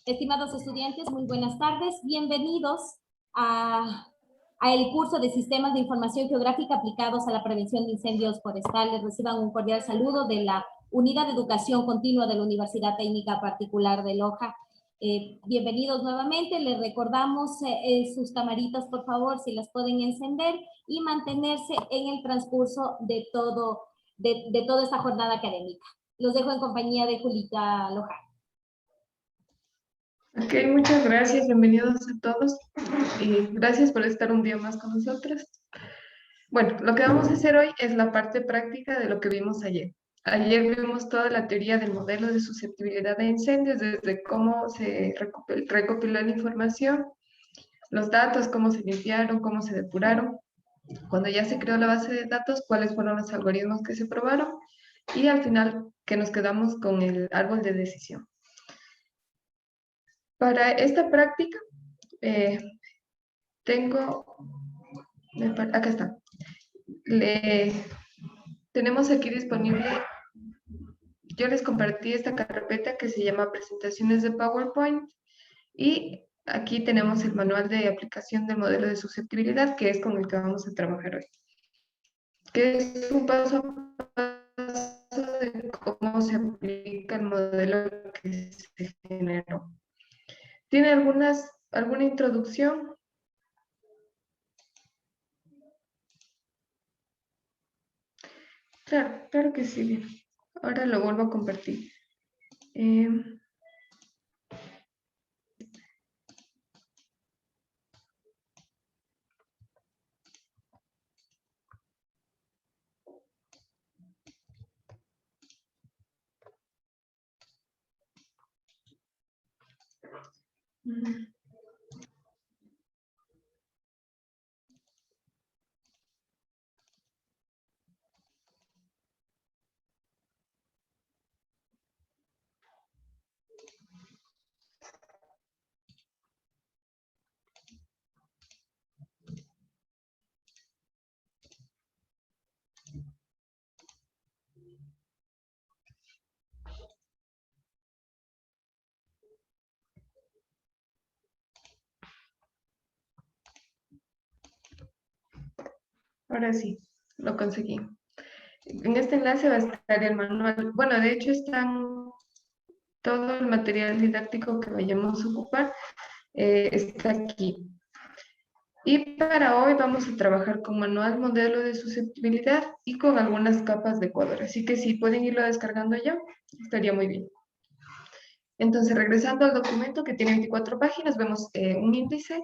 Estimados estudiantes, muy buenas tardes. Bienvenidos a el curso de Sistemas de Información Geográfica aplicados a la prevención de incendios forestales. Reciban un cordial saludo de la Unidad de Educación Continua de la Universidad Técnica Particular de Loja. Bienvenidos nuevamente. Les recordamos sus camaritas, por favor, si las pueden encender y mantenerse en el transcurso de toda esta jornada académica. Los dejo en compañía de Julita Loja. Ok, muchas gracias, bienvenidos a todos y gracias por estar un día más con nosotros. Bueno, lo que vamos a hacer hoy es la parte práctica de lo que vimos ayer. Ayer vimos toda la teoría del modelo de susceptibilidad de incendios, desde cómo se recopiló la información, los datos, cómo se limpiaron, cómo se depuraron, cuando ya se creó la base de datos, cuáles fueron los algoritmos que se probaron y al final que nos quedamos con el árbol de decisión. Para esta práctica, acá está, tenemos aquí disponible, yo les compartí esta carpeta que se llama presentaciones de PowerPoint y aquí tenemos el manual de aplicación del modelo de susceptibilidad, que es con el que vamos a trabajar hoy, que es un paso a paso de cómo se aplica el modelo que se generó. ¿Tiene alguna introducción? Claro que sí, bien. Ahora lo vuelvo a compartir. Ahora sí, lo conseguí. En este enlace va a estar el manual. Bueno, de hecho están todo el material didáctico que vayamos a ocupar, está aquí. Y para hoy vamos a trabajar con manual, modelo de susceptibilidad y con algunas capas de cuadro. Así que si pueden irlo descargando ya, estaría muy bien. Entonces, regresando al documento que tiene 24 páginas, vemos un índice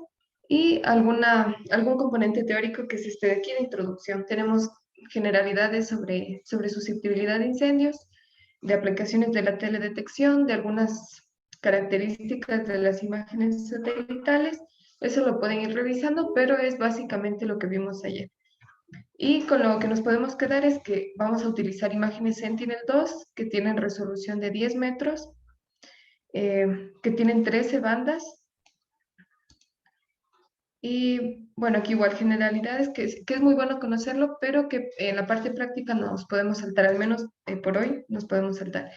y algún componente teórico que es este de aquí de introducción. Tenemos generalidades sobre susceptibilidad de incendios, de aplicaciones de la teledetección, de algunas características de las imágenes satelitales. Eso lo pueden ir revisando, pero es básicamente lo que vimos ayer. Y con lo que nos podemos quedar es que vamos a utilizar imágenes Sentinel-2 que tienen resolución de 10 metros, que tienen 13 bandas. Y bueno, aquí igual generalidades, que es muy bueno conocerlo, pero que en la parte práctica nos podemos saltar, al menos por hoy nos podemos saltar.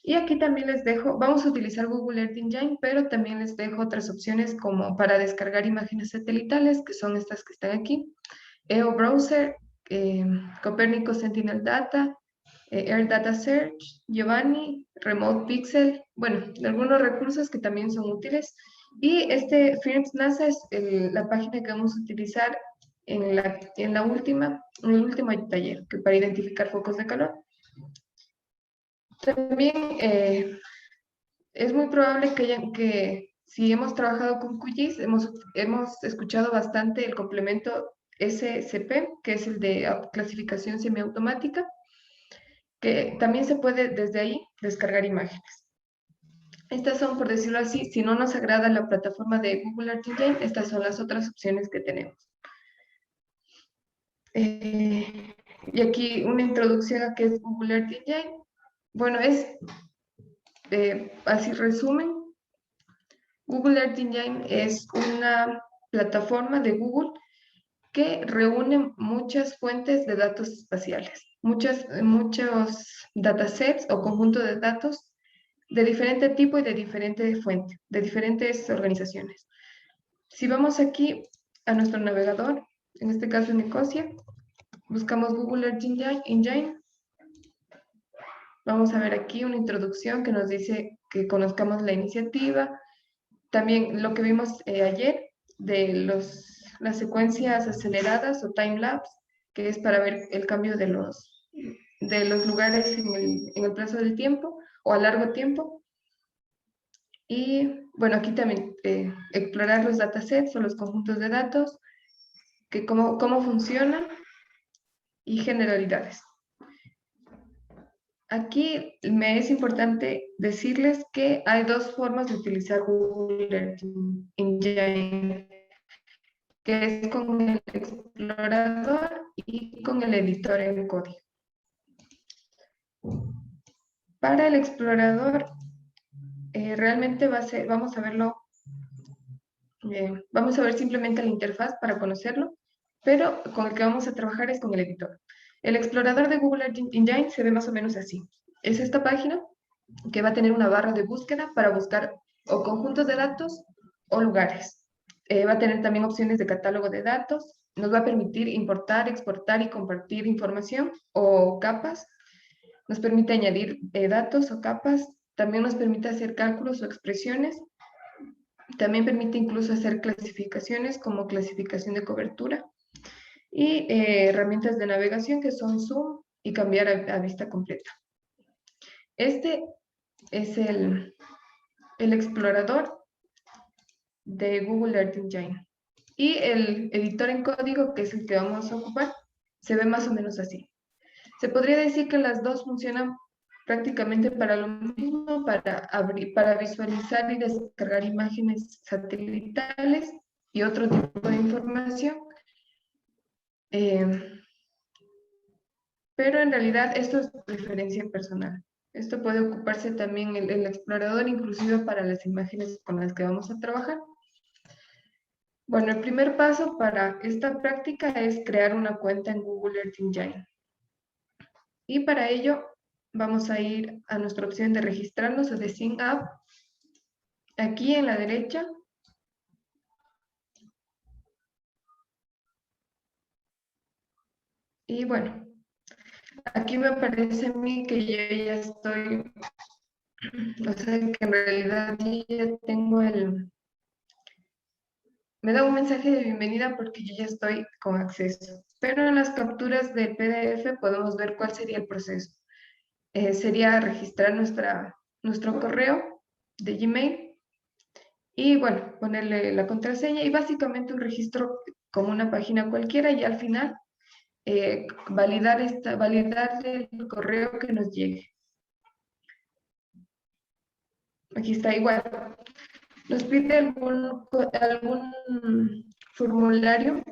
Y aquí también les dejo, vamos a utilizar Google Earth Engine, pero también les dejo otras opciones como para descargar imágenes satelitales, que son estas que están aquí. EO Browser, Copernicus Sentinel Data, Air Data Search, Giovanni, Remote Pixel, bueno, algunos recursos que también son útiles. Y este FIRMS NASA es la página que vamos a utilizar en el último taller, que para identificar focos de calor. También es muy probable que si hemos trabajado con QGIS, hemos escuchado bastante el complemento SCP, que es el de clasificación semiautomática, que también se puede desde ahí descargar imágenes. Estas son, por decirlo así, si no nos agrada la plataforma de Google Earth Engine, estas son las otras opciones que tenemos. Y aquí una introducción a qué es Google Earth Engine. Bueno, es, así resumen, Google Earth Engine es una plataforma de Google que reúne muchas fuentes de datos espaciales, muchos datasets o conjunto de datos de diferente tipo y de diferente fuente, de diferentes organizaciones. Si vamos aquí a nuestro navegador, en este caso en Nicosia, buscamos Google Earth Engine. Vamos a ver aquí una introducción que nos dice que conozcamos la iniciativa. También lo que vimos ayer de las secuencias aceleradas o time-lapse, que es para ver el cambio de los lugares en el plazo del tiempo o a largo tiempo. Y bueno, aquí también explorar los datasets o los conjuntos de datos, que cómo funcionan y generalidades. Aquí me es importante decirles que hay dos formas de utilizar Google Earth Engine, que es con el explorador y con el editor en código. Para el explorador, realmente vamos a verlo, vamos a ver simplemente la interfaz para conocerlo, pero con el que vamos a trabajar es con el editor. El explorador de Google Earth Engine se ve más o menos así. Es esta página que va a tener una barra de búsqueda para buscar o conjuntos de datos o lugares. Va a tener también opciones de catálogo de datos. Nos va a permitir importar, exportar y compartir información o capas. Nos permite añadir datos o capas. También nos permite hacer cálculos o expresiones. También permite incluso hacer clasificaciones como clasificación de cobertura. Y herramientas de navegación que son zoom y cambiar a vista completa. Este es el explorador de Google Earth Engine. Y el editor en código, que es el que vamos a ocupar, se ve más o menos así. Se podría decir que las dos funcionan prácticamente para lo mismo, para visualizar y descargar imágenes satelitales y otro tipo de información. Pero en realidad esto es preferencia personal. Esto puede ocuparse también el explorador, inclusive para las imágenes con las que vamos a trabajar. Bueno, el primer paso para esta práctica es crear una cuenta en Google Earth Engine. Y para ello vamos a ir a nuestra opción de registrarnos o de Sign Up. Aquí en la derecha. Y bueno, aquí me parece a mí que yo ya estoy, o sea, que en realidad ya tengo me da un mensaje de bienvenida porque yo ya estoy con acceso. Pero en las capturas de PDF podemos ver cuál sería el proceso. Sería registrar nuestro correo de Gmail y bueno, ponerle la contraseña y básicamente un registro como una página cualquiera y al final validar el correo que nos llegue. Aquí está igual. Nos pide algún formulario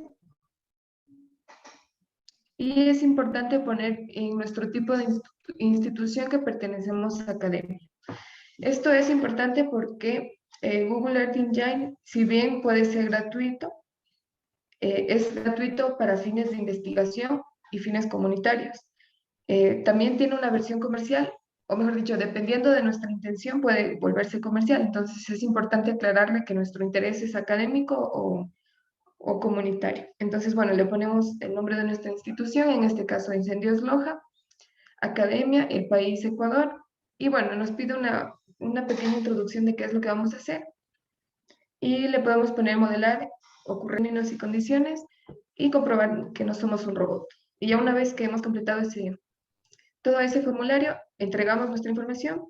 y es importante poner en nuestro tipo de institución que pertenecemos a academia. Esto es importante porque Google Earth Engine, si bien puede ser gratuito, es gratuito para fines de investigación y fines comunitarios. También tiene una versión comercial, o mejor dicho, dependiendo de nuestra intención, puede volverse comercial. Entonces es importante aclararle que nuestro interés es académico o comunitario. Entonces, bueno, le ponemos el nombre de nuestra institución, en este caso Incendios Loja, Academia, el país Ecuador, y bueno, nos pide una pequeña introducción de qué es lo que vamos a hacer. Y le podemos poner modelar, ocurrir términos y condiciones, y comprobar que no somos un robot. Y ya una vez que hemos completado todo ese formulario, entregamos nuestra información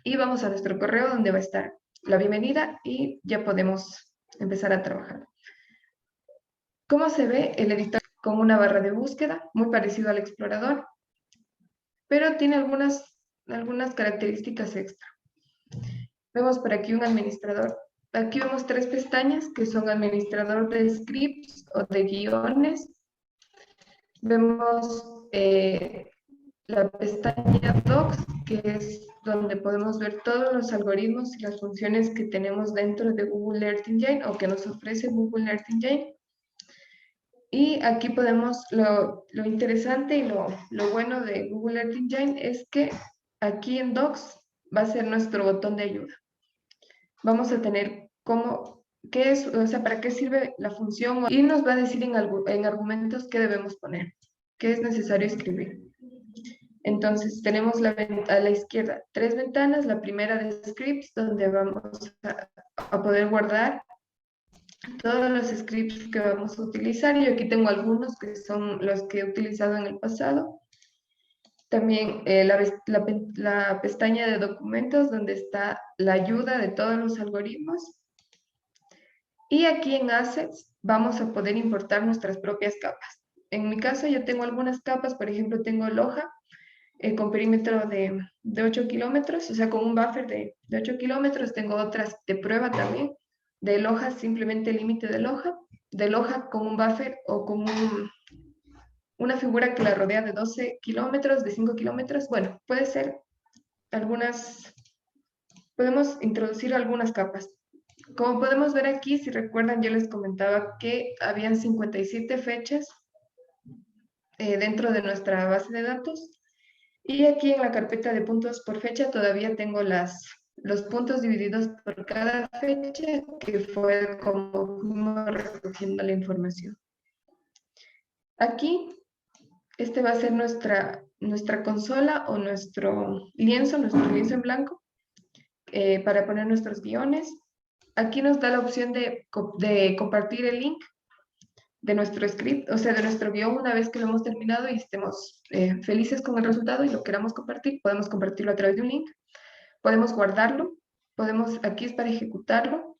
y vamos a nuestro correo donde va a estar la bienvenida y ya podemos empezar a trabajar. ¿Cómo se ve el editor? Con una barra de búsqueda, muy parecido al explorador, pero tiene algunas características extra. Vemos por aquí un administrador. Aquí vemos 3 pestañas que son administrador de scripts o de guiones. Vemos la pestaña Docs, que es donde podemos ver todos los algoritmos y las funciones que tenemos dentro de Google Earth Engine o que nos ofrece Google Earth Engine. Y aquí podemos, lo interesante y lo bueno de Google Earth Engine es que aquí en Docs va a ser nuestro botón de ayuda. Vamos a tener qué es, o sea, para qué sirve la función y nos va a decir en argumentos qué debemos poner, qué es necesario escribir. Entonces tenemos a la izquierda 3 ventanas, la primera de scripts, donde vamos a poder guardar todos los scripts que vamos a utilizar. Yo aquí tengo algunos que son los que he utilizado en el pasado. También la pestaña de documentos, donde está la ayuda de todos los algoritmos. Y aquí en Assets vamos a poder importar nuestras propias capas. En mi caso yo tengo algunas capas, por ejemplo tengo Loja con perímetro de 8 kilómetros, o sea con un buffer de 8 kilómetros. Tengo otras de prueba también, de Loja simplemente límite de Loja con un buffer o con una figura que la rodea de 12 kilómetros, de 5 kilómetros. Bueno, puede ser podemos introducir algunas capas. Como podemos ver aquí, si recuerdan, yo les comentaba que habían 57 fechas dentro de nuestra base de datos. Y aquí en la carpeta de puntos por fecha todavía tengo los puntos divididos por cada fecha, que fue como fuimos recogiendo la información. Aquí, este va a ser nuestra consola o nuestro lienzo en blanco para poner nuestros guiones. Aquí nos da la opción de compartir el link de nuestro script, o sea, de nuestro guión. Una vez que lo hemos terminado y estemos felices con el resultado y lo queramos compartir, podemos compartirlo a través de un link, podemos guardarlo, aquí es para ejecutarlo.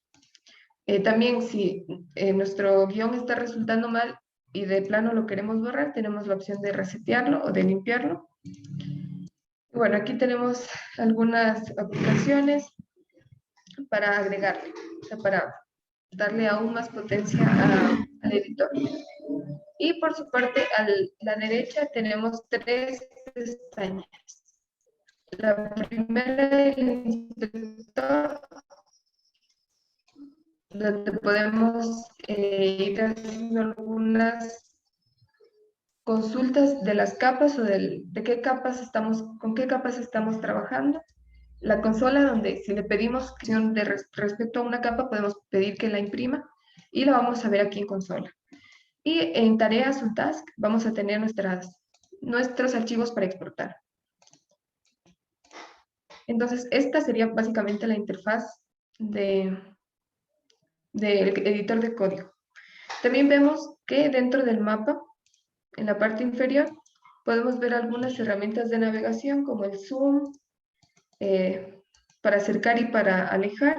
También si nuestro guión está resultando mal y de plano lo queremos borrar, tenemos la opción de resetearlo o de limpiarlo. Bueno, aquí tenemos algunas aplicaciones para agregarle, o sea, para darle aún más potencia al editor. Y por su parte, a la derecha tenemos 3 pestañas. La primera es el inspector, donde podemos ir haciendo algunas consultas de las capas o con qué capas estamos trabajando. La consola, donde si le pedimos respecto a una capa, podemos pedir que la imprima y la vamos a ver aquí en consola. Y en tareas o task vamos a tener nuestros archivos para exportar. Entonces, esta sería básicamente la interfaz del editor de código. También vemos que dentro del mapa, en la parte inferior, podemos ver algunas herramientas de navegación como el zoom, para acercar y para alejar.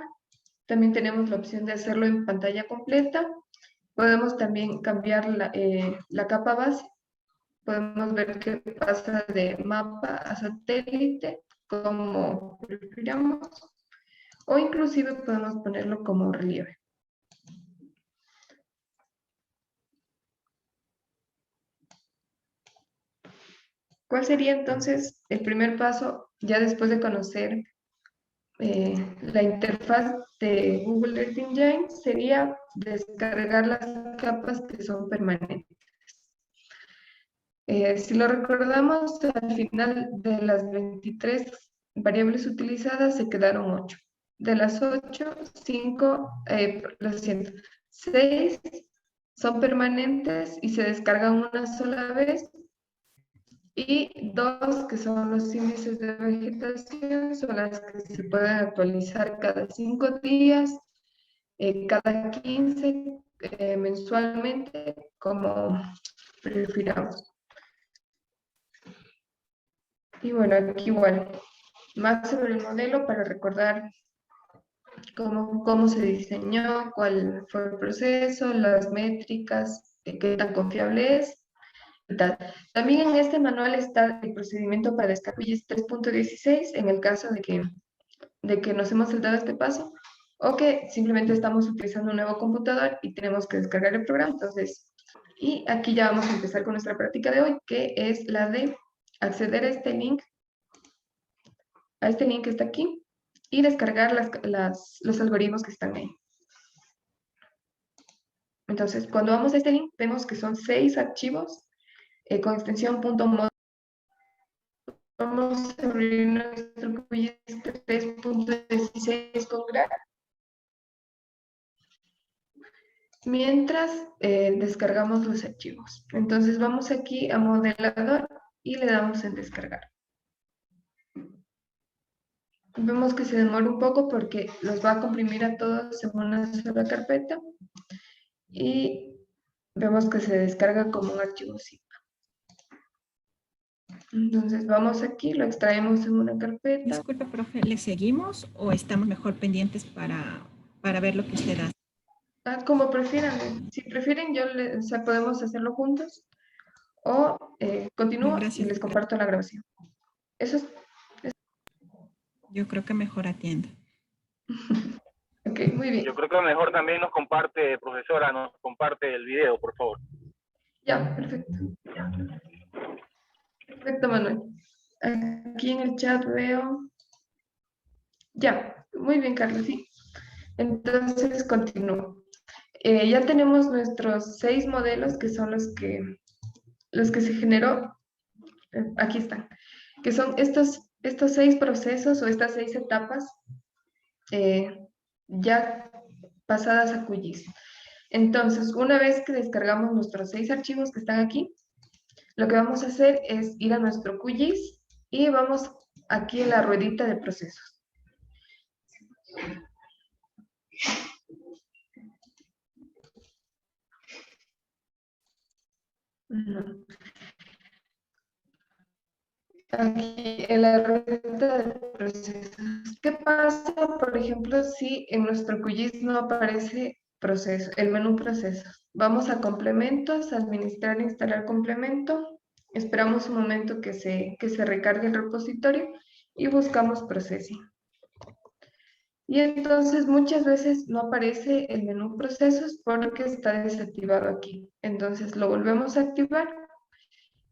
También tenemos la opción de hacerlo en pantalla completa. Podemos también cambiar la capa base. Podemos ver qué pasa de mapa a satélite, como prefiramos, o inclusive podemos ponerlo como relieve. ¿Cuál sería entonces el primer paso ya después de conocer la interfaz de Google Earth Engine? Sería descargar las capas que son permanentes. Si lo recordamos, al final de las 23 variables utilizadas se quedaron 8. De las 8, 6 son permanentes y se descargan una sola vez. Y 2, que son los índices de vegetación, son las que se pueden actualizar cada 5 días, cada 15, mensualmente, como prefiramos. Y bueno, aquí igual, más sobre el modelo para recordar cómo se diseñó, cuál fue el proceso, las métricas, qué tan confiable es. También en este manual está el procedimiento para descargar 3.16 en el caso de que nos hemos saltado este paso o que simplemente estamos utilizando un nuevo computador y tenemos que descargar el programa. Entonces, y aquí ya vamos a empezar con nuestra práctica de hoy, que es la de acceder a este link que está aquí y descargar los algoritmos que están ahí. Entonces, cuando vamos a este link, vemos que son 6 archivos con extensión .mod. Vamos a abrir nuestro QGIS 3.16 con GRAD. Mientras descargamos los archivos. Entonces vamos aquí a modelador y le damos en descargar. Vemos que se demora un poco porque los va a comprimir a todos en una sola carpeta y vemos que se descarga como un archivo zip. Entonces vamos aquí, lo extraemos en una carpeta. Disculpe, profe, ¿le seguimos o estamos mejor pendientes para ver lo que usted hace? Como prefieran. Si prefieren, o sea, podemos hacerlo juntos o continúo y Gracias. les comparto la grabación. Eso es. Yo creo que mejor atienda. Ok, muy bien. Yo creo que mejor también nos comparte, profesora, nos comparte el video, por favor. Ya, perfecto. Perfecto, Manuel. Aquí en el chat veo. Ya, muy bien, Carlos, sí. Entonces, continúo. Ya tenemos nuestros 6 modelos que son los que se generó. Aquí están. Que son estos 6 procesos o estas 6 etapas ya pasadas a QGIS. Entonces, una vez que descargamos nuestros 6 archivos que están aquí, lo que vamos a hacer es ir a nuestro QGIS y vamos aquí en la ruedita de procesos. Aquí en la ruedita de procesos. ¿Qué pasa, por ejemplo, si en nuestro QGIS no aparece proceso, el menú procesos? Vamos a complementos, administrar, instalar complemento. Esperamos un momento que se recargue el repositorio y buscamos processing. Y entonces muchas veces no aparece el menú procesos porque está desactivado aquí. Entonces lo volvemos a activar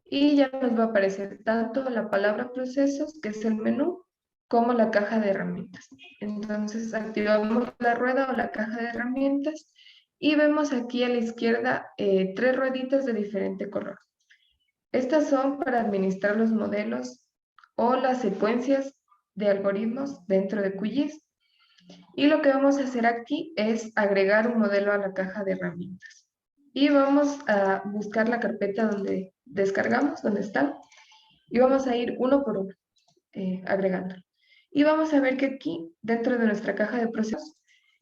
y ya nos va a aparecer tanto la palabra procesos, que es el menú, como la caja de herramientas. Entonces activamos la rueda o la caja de herramientas y vemos aquí a la izquierda 3 rueditas de diferente color. Estas son para administrar los modelos o las secuencias de algoritmos dentro de QGIS. Y lo que vamos a hacer aquí es agregar un modelo a la caja de herramientas. Y vamos a buscar la carpeta donde descargamos, donde está, y vamos a ir uno por uno, agregando. Y vamos a ver que aquí, dentro de nuestra caja de procesos,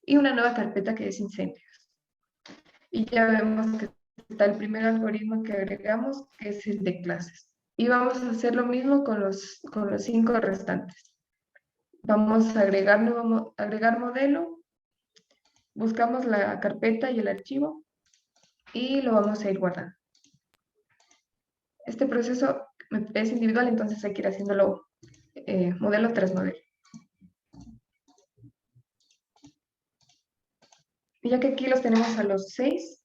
hay una nueva carpeta que es incendios. Y ya vemos que está el primer algoritmo que agregamos, que es el de clases. Y vamos a hacer lo mismo con los 5 restantes. Vamos a agregar modelo, buscamos la carpeta y el archivo y lo vamos a ir guardando. Este proceso es individual, entonces hay que ir haciéndolo modelo tras modelo. Y ya que aquí los tenemos a los 6,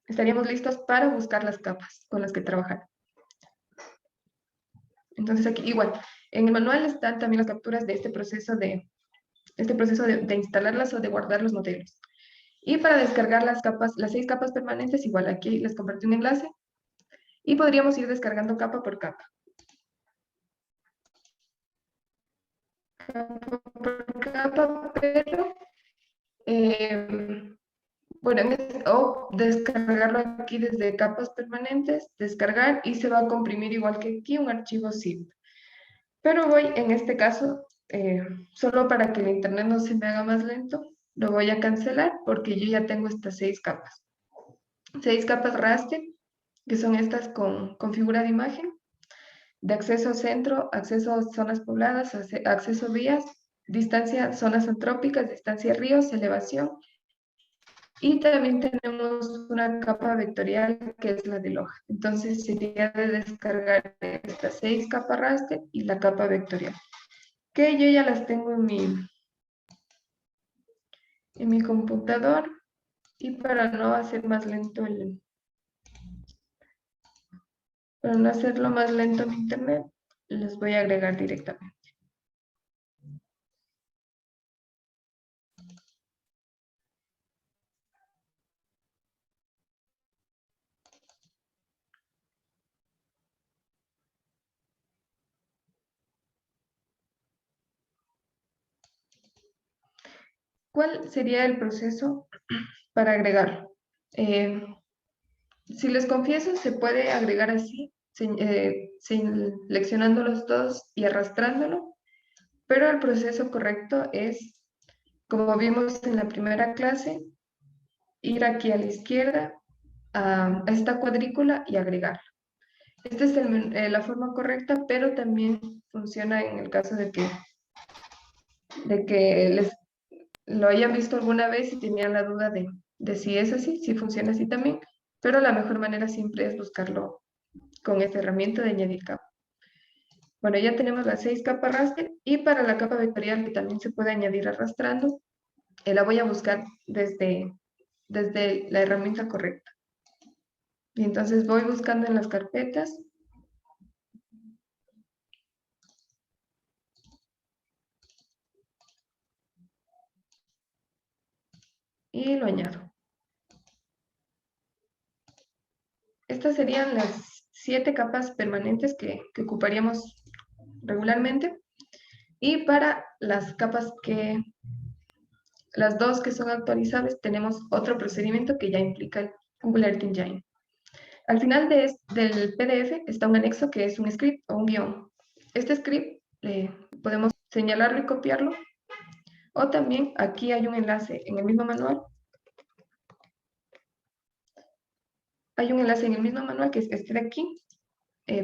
estaríamos listos para buscar las capas con las que trabajar. Entonces aquí igual, en el manual están también las capturas de este proceso de instalarlas o de guardar los modelos. Y para descargar las 6 capas permanentes, igual aquí les compartí un enlace y podríamos ir descargando capa por capa. Pero bueno, o descargarlo aquí desde capas permanentes, descargar y se va a comprimir igual que aquí un archivo zip. Pero voy en este caso, solo para que el internet no se me haga más lento, lo voy a cancelar porque yo ya tengo estas 6 capas. 6 capas raster, que son estas con figura de imagen, de acceso centro, acceso a zonas pobladas, acceso vías, distancia zonas antrópicas, distancia ríos, elevación. Y también tenemos una capa vectorial que es la de hoja. Entonces sería de descargar estas 6 capas raster y la capa vectorial, que yo ya las tengo en mi computador. Y para no hacer más lento para no hacerlo más lento mi internet, los voy a agregar directamente. ¿cuál sería el proceso para agregarlo? Si les confieso, se puede agregar así, seleccionándolos todos y arrastrándolo, pero el proceso correcto es, como vimos en la primera clase, ir aquí a la izquierda a esta cuadrícula y agregar. Esta es la forma correcta, pero también funciona en el caso de que les lo hayan visto alguna vez y tenían la duda de si es así, si funciona así también, pero la mejor manera siempre es buscarlo con esta herramienta de añadir capa. Bueno, ya tenemos las 6 capas raster y para la capa vectorial que también se puede añadir arrastrando, la voy a buscar desde la herramienta correcta. Y entonces voy buscando en las carpetas. Y lo añado. Estas serían las 7 capas permanentes que ocuparíamos regularmente. Y para las capas las 2 que son actualizables, tenemos otro procedimiento que ya implica el Google Earth Engine. Al final del PDF está un anexo que es un script o un guión. Este script podemos señalarlo y copiarlo, o también aquí hay un enlace en el mismo manual. Hay un enlace en el mismo manual que es este de aquí,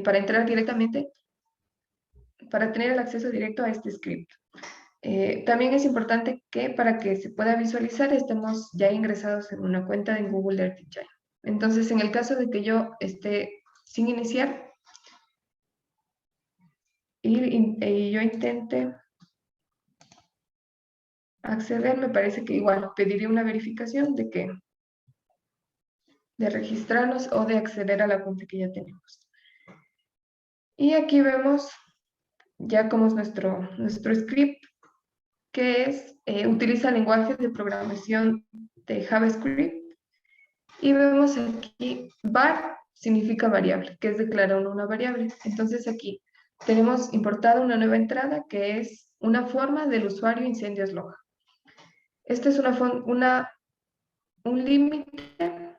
para entrar directamente, para tener el acceso directo a este script. También es importante que para que se pueda visualizar estemos ya ingresados en una cuenta en Google Earth Engine. Entonces, en el caso de que yo esté sin iniciar y yo intente acceder, me parece que igual pediría una verificación de registrarnos o de acceder a la cuenta que ya tenemos. Y aquí vemos ya cómo es nuestro script, que utiliza lenguajes de programación de JavaScript. Y vemos aquí, var significa variable, que es declarar una variable. Entonces aquí tenemos importada una nueva entrada que es una forma del usuario incendios log. Este es un límite.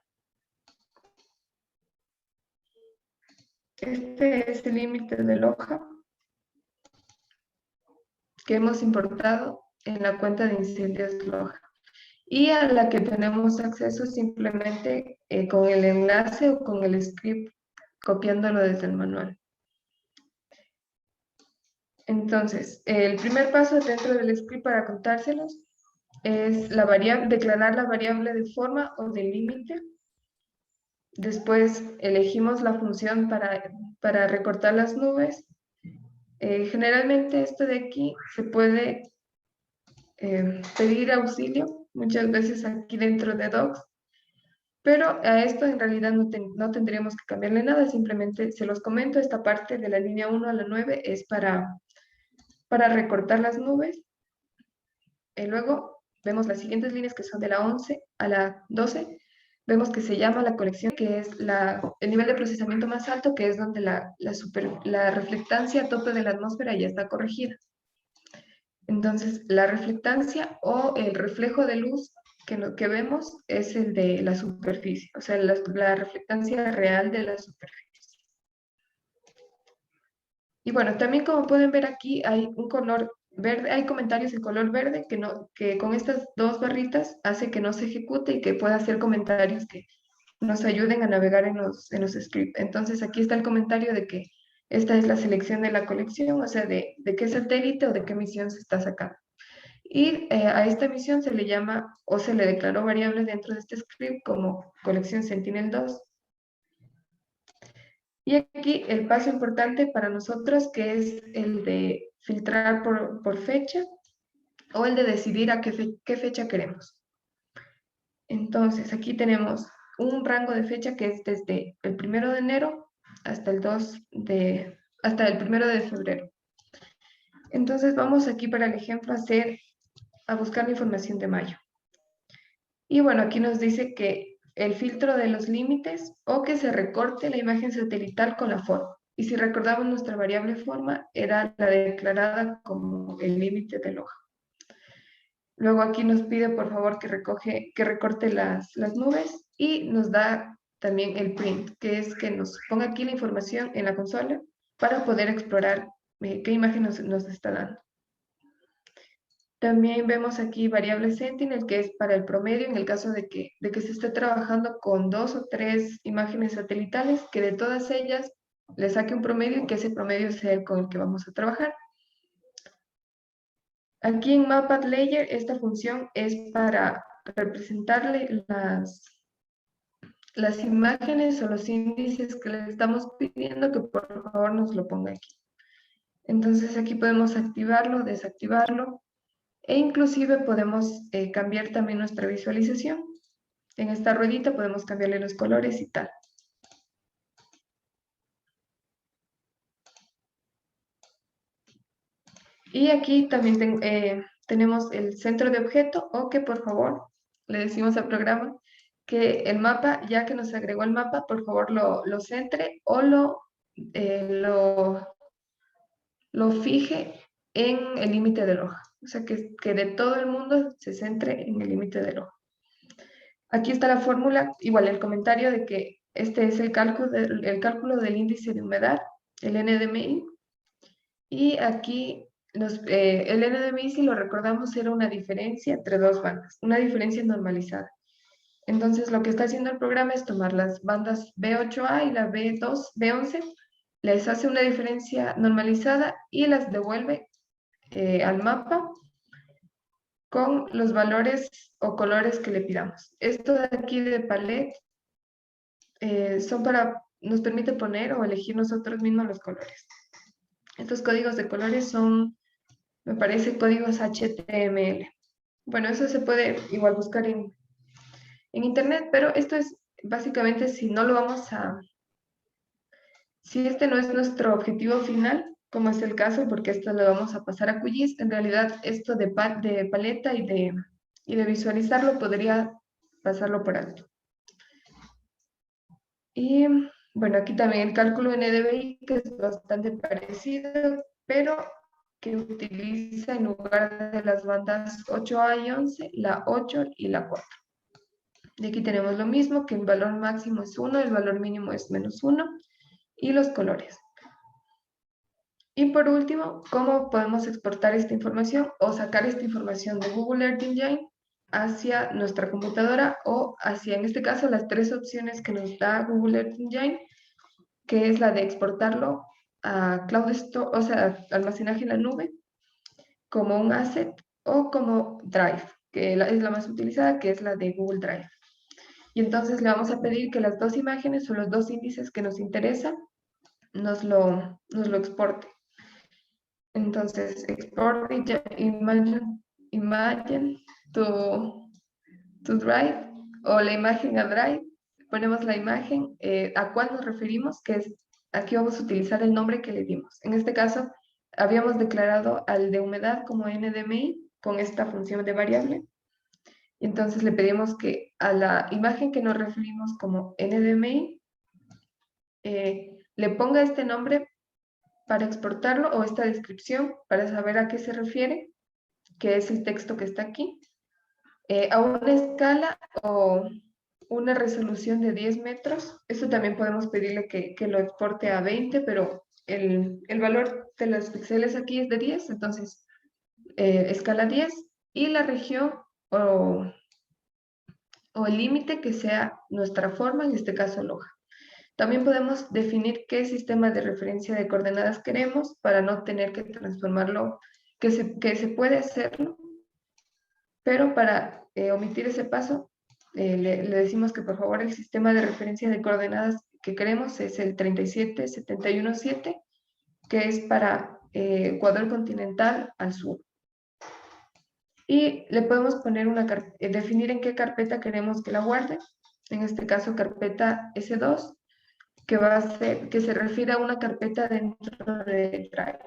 Este es el límite de hoja que hemos importado en la cuenta de incendios log y a la que tenemos acceso simplemente con el enlace o con el script copiándolo desde el manual. Entonces, el primer paso dentro del script para contárselos es declarar la variable de forma o de límite. Después elegimos la función para recortar las nubes. Generalmente esto de aquí se puede pedir auxilio, muchas veces aquí dentro de docs, pero a esto en realidad no tendríamos que cambiarle nada, simplemente se los comento, esta parte de la línea 1 a la 9 es para recortar las nubes. Luego vemos las siguientes líneas que son de la 11 a la 12, vemos que se llama la colección, que es el nivel de procesamiento más alto, que es donde la reflectancia a tope de la atmósfera ya está corregida. Entonces, la reflectancia o el reflejo de luz que vemos es el de la superficie, o sea, la reflectancia real de la superficie. Y bueno, también como pueden ver aquí hay un color verde, hay comentarios en color verde que con estas 2 barritas hace que no se ejecute y que pueda hacer comentarios que nos ayuden a navegar en los scripts. Entonces aquí está el comentario de que esta es la selección de la colección, o sea, de qué satélite o de qué misión se está sacando. Y a esta misión se le llama o se le declaró variable dentro de este script como colección Sentinel-2. Y aquí el paso importante para nosotros, que es el de filtrar por fecha o el de decidir a qué fecha queremos. Entonces aquí tenemos un rango de fecha que es desde el 1 de enero hasta el 1 de febrero. Entonces vamos aquí para el ejemplo a buscar la información de mayo. Y bueno, aquí nos dice que el filtro de los límites o que se recorte la imagen satelital con la forma. Y si recordamos, nuestra variable forma era la declarada como el límite de hoja. Luego aquí nos pide, por favor, que recorte las nubes y nos da también el print, que es que nos ponga aquí la información en la consola para poder explorar qué imagen nos está dando. También vemos aquí variable Sentinel, que es para el promedio en el caso de que se esté trabajando con 2 o 3 imágenes satelitales, que de todas ellas le saque un promedio y que ese promedio sea el con el que vamos a trabajar. Aquí en Map Layer, esta función es para representarle las imágenes o los índices que le estamos pidiendo que por favor nos lo ponga aquí. Entonces aquí podemos activarlo, desactivarlo e inclusive podemos cambiar también nuestra visualización. En esta ruedita podemos cambiarle los colores y tal. Y aquí también tenemos el centro de objeto o que por favor le decimos al programa que el mapa, ya que nos agregó el mapa, por favor lo centre o lo fije en el límite del hoja. O sea, que de todo el mundo se centre en el límite del hoja. Aquí está la fórmula, igual el comentario de que este es el cálculo del índice de humedad, el NDMI. Y aquí el NDMI, si lo recordamos, era una diferencia entre dos bandas, una diferencia normalizada. Entonces, lo que está haciendo el programa es tomar las bandas B8A y la B11, les hace una diferencia normalizada y las devuelve al mapa con los valores o colores que le pidamos. Esto de aquí de palette nos permite poner o elegir nosotros mismos los colores. Estos códigos de colores son, me parece, códigos HTML. Bueno, eso se puede igual buscar en internet, pero esto es básicamente si este no es nuestro objetivo final, como es el caso, porque esto lo vamos a pasar a QGIS, en realidad esto de paleta y de visualizarlo podría pasarlo por alto. Y bueno, aquí también el cálculo NDVI, que es bastante parecido, pero que utiliza en lugar de las bandas 8A y 11, la 8 y la 4. Y aquí tenemos lo mismo, que el valor máximo es 1, el valor mínimo es -1, y los colores. Y por último, ¿cómo podemos exportar esta información o sacar esta información de Google Earth Engine hacia nuestra computadora o hacia, en este caso, las 3 opciones que nos da Google Earth Engine, que es la de exportarlo a Cloud Store, o sea, almacenaje en la nube, como un asset o como Drive, que es la más utilizada, que es la de Google Drive. Y entonces le vamos a pedir que las 2 imágenes o los 2 índices que nos interesan nos lo exporte. Entonces, export imagine to Drive o la imagen a Drive. Ponemos la imagen, a cuál nos referimos, que es, aquí vamos a utilizar el nombre que le dimos. En este caso, habíamos declarado al de humedad como NDMI con esta función de variable. Y entonces le pedimos que a la imagen que nos referimos como NDMI, le ponga este nombre para exportarlo o esta descripción para saber a qué se refiere, que es el texto que está aquí, a una escala o una resolución de 10 metros. Esto también podemos pedirle que lo exporte a 20, pero el valor de los píxeles aquí es de 10, entonces escala 10, y la región o el límite que sea nuestra forma, en este caso el hoja. También podemos definir qué sistema de referencia de coordenadas queremos para no tener que transformarlo, que se puede hacerlo, pero para omitir ese paso, le decimos que por favor el sistema de referencia de coordenadas que queremos es el 37717, que es para Ecuador continental al sur. Y le podemos poner definir en qué carpeta queremos que la guarde, en este caso carpeta S2, que se refiere a una carpeta dentro de Drive,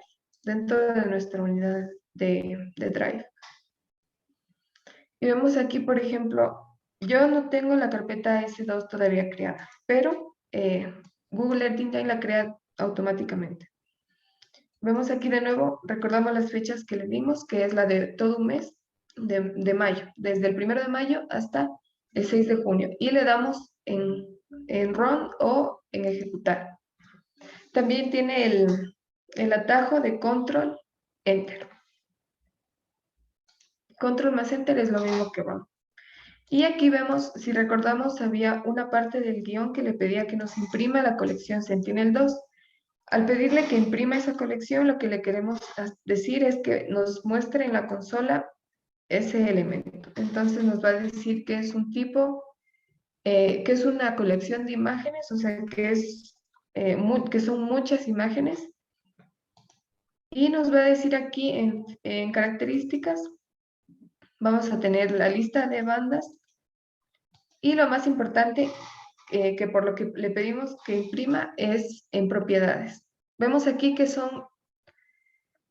dentro de nuestra unidad de Drive. Y vemos aquí, por ejemplo, yo no tengo la carpeta S2 todavía creada, pero Google Earth Engine la crea automáticamente. Vemos aquí de nuevo, recordamos las fechas que le dimos, que es la de todo un mes, de mayo, desde el 1 de mayo hasta el 6 de junio. Y le damos en Run o en Ejecutar. También tiene el atajo de Control Enter. Control más Enter es lo mismo que Run. Y aquí vemos, si recordamos, había una parte del guión que le pedía que nos imprima la colección Sentinel-2. Al pedirle que imprima esa colección, lo que le queremos decir es que nos muestre en la consola ese elemento. Entonces nos va a decir que es un tipo, que es una colección de imágenes, o sea, que son muchas imágenes. Y nos va a decir aquí en características, vamos a tener la lista de bandas y lo más importante, que por lo que le pedimos que imprima, es en propiedades. Vemos aquí que son,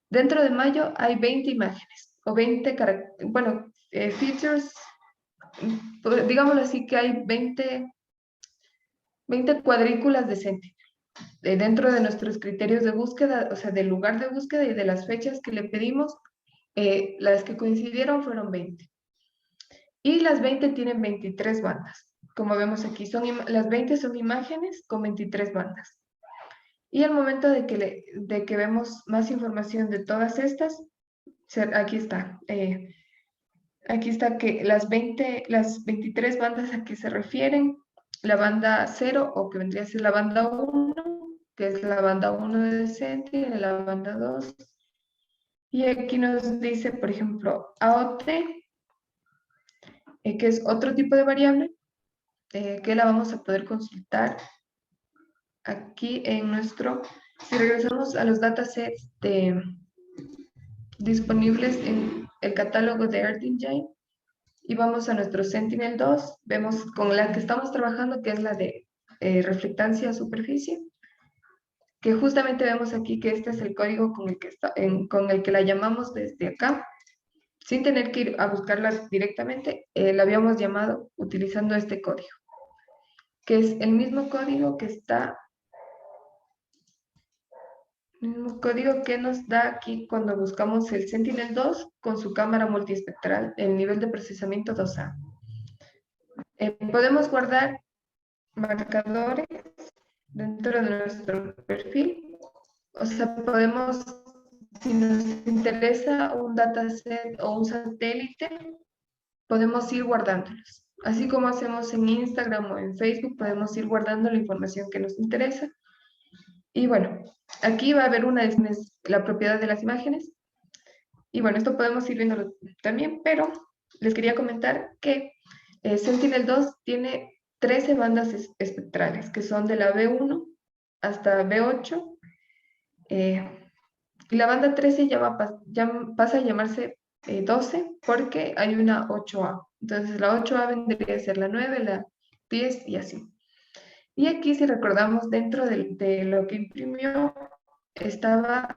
dentro de mayo hay 20 imágenes, o 20, features, digámoslo así, que hay 20 cuadrículas de Sentinel. Dentro de nuestros criterios de búsqueda, o sea, del lugar de búsqueda y de las fechas que le pedimos, las que coincidieron fueron 20. Y las 20 tienen 23 bandas. Como vemos aquí, las 20 son imágenes con 23 bandas. Y al momento de que vemos más información de todas estas, aquí está. Aquí está que las 23 bandas a que se refieren, la banda 0, o que vendría a ser la banda 1, que es la banda 1 de Sentinel, la banda 2. Y aquí nos dice, por ejemplo, AOT, que es otro tipo de variable, que la vamos a poder consultar aquí en nuestro, si regresamos a los datasets disponibles en el catálogo de Earth Engine y vamos a nuestro Sentinel-2, vemos con la que estamos trabajando, que es la de reflectancia a superficie, que justamente vemos aquí que este es el código con el que la llamamos desde acá, sin tener que ir a buscarla directamente, la habíamos llamado utilizando este código, que es el mismo código que está, el mismo código que nos da aquí cuando buscamos el Sentinel-2 con su cámara multiespectral, el nivel de procesamiento 2A. Podemos guardar marcadores dentro de nuestro perfil, o sea, podemos, si nos interesa un dataset o un satélite, podemos ir guardándolos. Así como hacemos en Instagram o en Facebook, podemos ir guardando la información que nos interesa. Y bueno, aquí va a haber la propiedad de las imágenes. Y bueno, esto podemos ir viéndolo también, pero les quería comentar que Sentinel-2 tiene 13 bandas espectrales, que son de la B1 hasta B8. Y la banda 13 ya pasa a llamarse 12 porque hay una 8A. Entonces la 8A vendría a ser la 9, la 10 y así. Y aquí, si recordamos, dentro de lo que imprimió estaban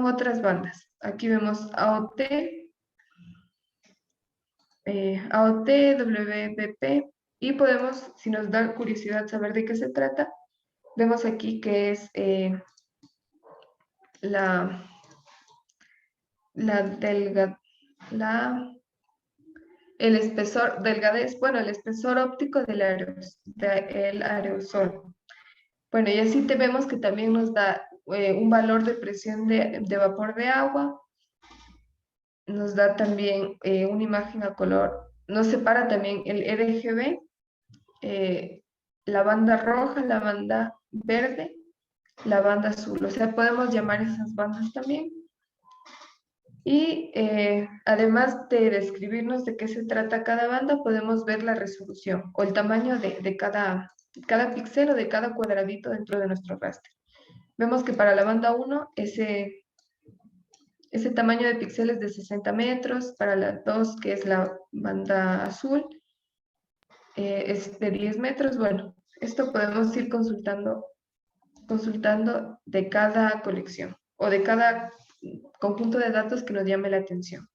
otras bandas. Aquí vemos AOT, WBP, y podemos, si nos da curiosidad saber de qué se trata, vemos aquí que es el espesor, delgadez, bueno, el espesor óptico del aerosol. Bueno, y así vemos que también nos da un valor de presión de vapor de agua, nos da también una imagen a color, nos separa también el RGB, la banda roja, la banda verde, la banda azul, o sea, podemos llamar esas bandas también. Y además de describirnos de qué se trata cada banda, podemos ver la resolución o el tamaño de cada píxel o de cada cuadradito dentro de nuestro raster. Vemos que para la banda 1, ese tamaño de píxeles de 60 metros, para la 2, que es la banda azul, es de 10 metros. Bueno, esto podemos ir consultando de cada colección o de cada conjunto de datos que nos llame la atención.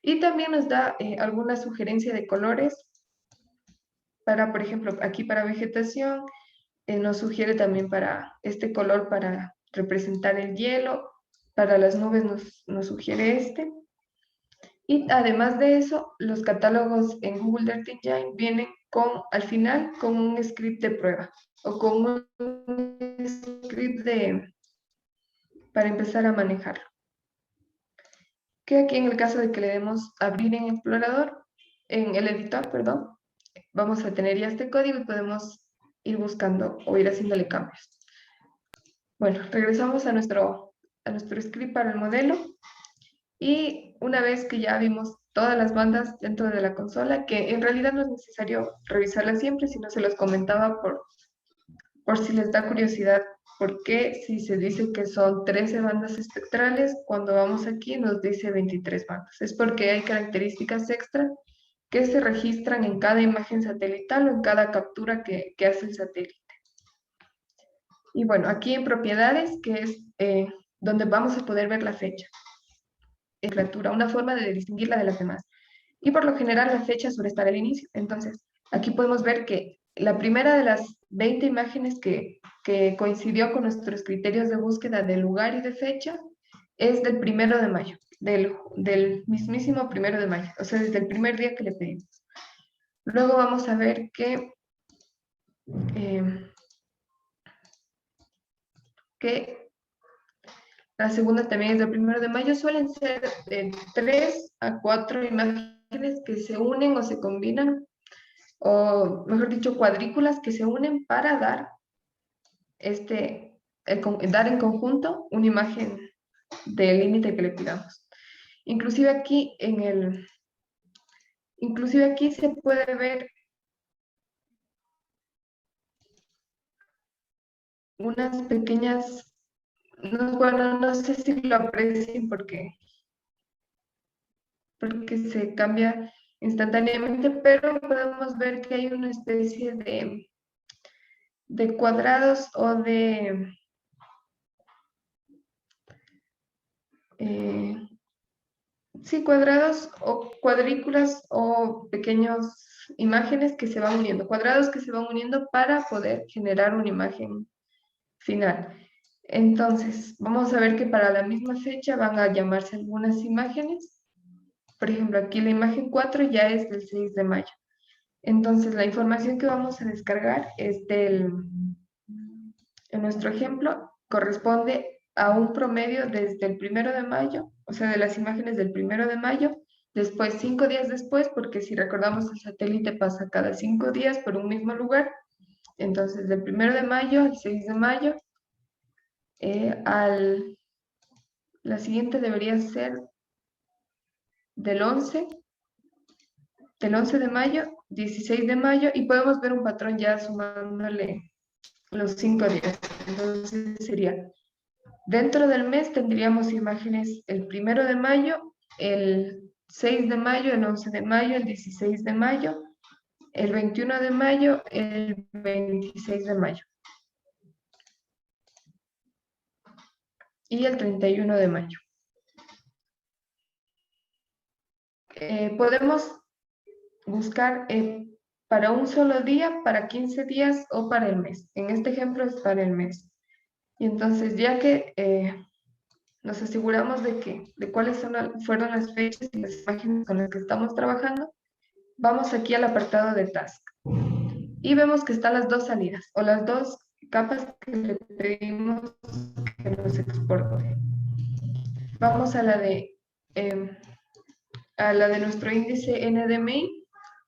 Y también nos da alguna sugerencia de colores para, por ejemplo, aquí para vegetación, nos sugiere también para este color para representar el hielo, para las nubes nos sugiere este. Y además de eso, los catálogos en Google Earth Engine vienen al final con un script de prueba o con un script para empezar a manejarlo. Que aquí en el caso de que le demos abrir en el editor, perdón, vamos a tener ya este código y podemos ir buscando o ir haciéndole cambios. Bueno, regresamos a nuestro script para el modelo. Y una vez que ya vimos todas las bandas dentro de la consola, que en realidad no es necesario revisarlas siempre, sino se los comentaba por si les da curiosidad, por qué si se dice que son 13 bandas espectrales, cuando vamos aquí nos dice 23 bandas. Es porque hay características extra que se registran en cada imagen satelital o en cada captura que hace el satélite. Y bueno, aquí en propiedades, que es donde vamos a poder ver la fecha. Una forma de distinguirla de las demás. Y por lo general la fecha suele estar al inicio. Entonces, aquí podemos ver que la primera de las 20 imágenes que coincidió con nuestros criterios de búsqueda de lugar y de fecha es del 1 de mayo, del mismísimo 1 de mayo, o sea, desde el primer día que le pedimos. Luego vamos a ver que la segunda también es del 1 de mayo. Suelen ser de 3 a 4 imágenes que se unen o se combinan, o mejor dicho, cuadrículas que se unen para dar, dar en conjunto una imagen del límite que le pidamos. Inclusive aquí se puede ver unas pequeñas, no sé si lo aprecien porque se cambia instantáneamente, pero podemos ver que hay una especie de cuadrados o de cuadrados o cuadrículas o pequeñas imágenes que se van uniendo, cuadrados que se van uniendo para poder generar una imagen final. Entonces, vamos a ver que para la misma fecha van a llamarse algunas imágenes. Por ejemplo, aquí la imagen 4 ya es del 6 de mayo. Entonces, la información que vamos a descargar es en nuestro ejemplo, corresponde a un promedio desde el 1 de mayo, o sea, de las imágenes del 1 de mayo, después 5 días después, porque si recordamos el satélite pasa cada 5 días por un mismo lugar, entonces del 1 de mayo al 6 de mayo, la siguiente debería ser del 11 de mayo, 16 de mayo, y podemos ver un patrón ya sumándole los 5 días. Entonces sería, dentro del mes tendríamos imágenes el 1 de mayo, el 6 de mayo, el 11 de mayo, el 16 de mayo, el 21 de mayo, el 26 de mayo. Y el 31 de mayo. Podemos buscar para un solo día, para 15 días o para el mes. En este ejemplo es para el mes. Y entonces, ya que nos aseguramos de cuáles fueron las fechas y las imágenes con las que estamos trabajando, vamos aquí al apartado de Task. Y vemos que están las dos salidas, o las dos capas que le pedimos que nos exporte. Vamos a la de nuestro índice NDMI.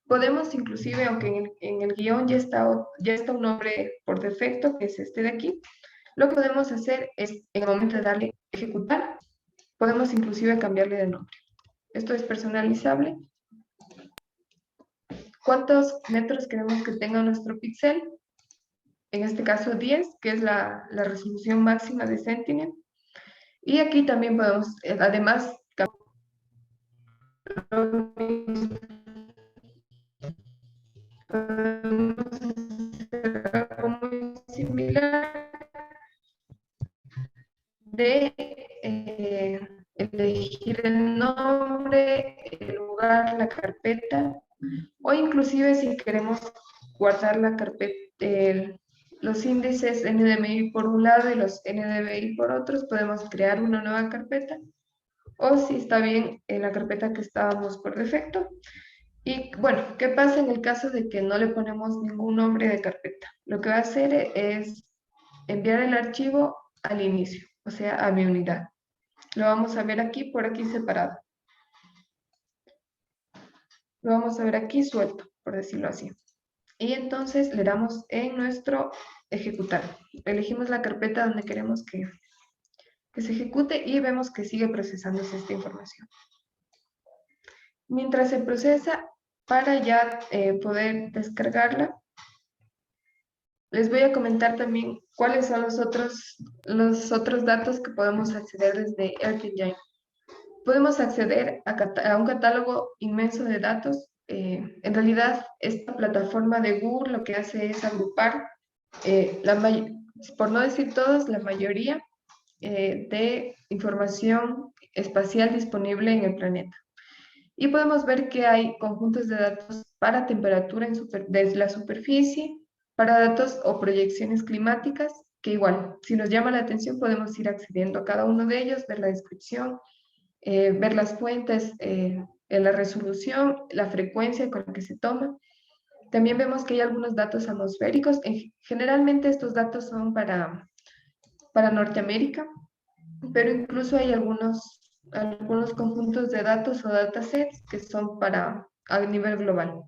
Podemos inclusive, aunque en el guión ya está un nombre por defecto, que es este de aquí, lo que podemos hacer es, en el momento de darle ejecutar, podemos inclusive cambiarle de nombre. Esto es personalizable. ¿Cuántos metros queremos que tenga nuestro píxel? En este caso 10, que es la resolución máxima de Sentinel. Y aquí también podemos, además, muy similar de elegir el nombre, el lugar, la carpeta, o inclusive si queremos guardar la carpeta, los índices NDMI por un lado y los NDVI por otros, podemos crear una nueva carpeta o si está bien en la carpeta que estábamos por defecto. Y bueno, ¿qué pasa en el caso de que no le ponemos ningún nombre de carpeta? Lo que va a hacer es enviar el archivo al inicio, o sea, a mi unidad. Lo vamos a ver aquí, por aquí separado. Lo vamos a ver aquí suelto, por decirlo así. Y entonces le damos en nuestro ejecutar. Elegimos la carpeta donde queremos que se ejecute y vemos que sigue procesándose esta información. Mientras se procesa, para ya poder descargarla, les voy a comentar también cuáles son los otros datos que podemos acceder desde Earth Engine. Podemos acceder a un catálogo inmenso de datos. En realidad, esta plataforma de Google lo que hace es agrupar, por no decir todos, la mayoría de información espacial disponible en el planeta. Y podemos ver que hay conjuntos de datos para temperatura desde la superficie, para datos o proyecciones climáticas, que igual, si nos llama la atención, podemos ir accediendo a cada uno de ellos, ver la descripción, ver las fuentes, en la resolución, la frecuencia con la que se toma. También vemos que hay algunos datos atmosféricos. Generalmente estos datos son para Norteamérica, pero incluso hay algunos conjuntos de datos o datasets que son a nivel global.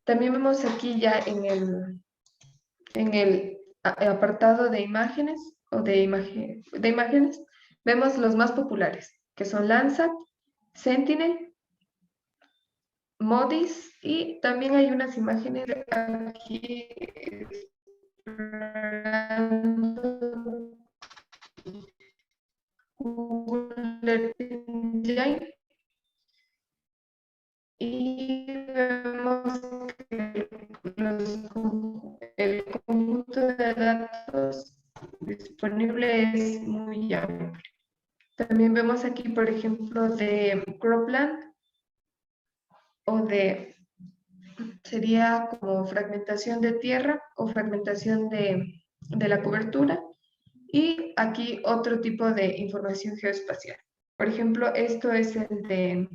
También vemos aquí ya en el apartado de imágenes o de imágenes, vemos los más populares, que son Landsat, Sentinel, MODIS, y también hay unas imágenes aquí Google Earth Engine, y vemos que el conjunto de datos disponible es muy amplio. También vemos aquí, por ejemplo, de cropland sería como fragmentación de tierra o fragmentación de la cobertura. Y aquí otro tipo de información geoespacial. Por ejemplo, esto es el de,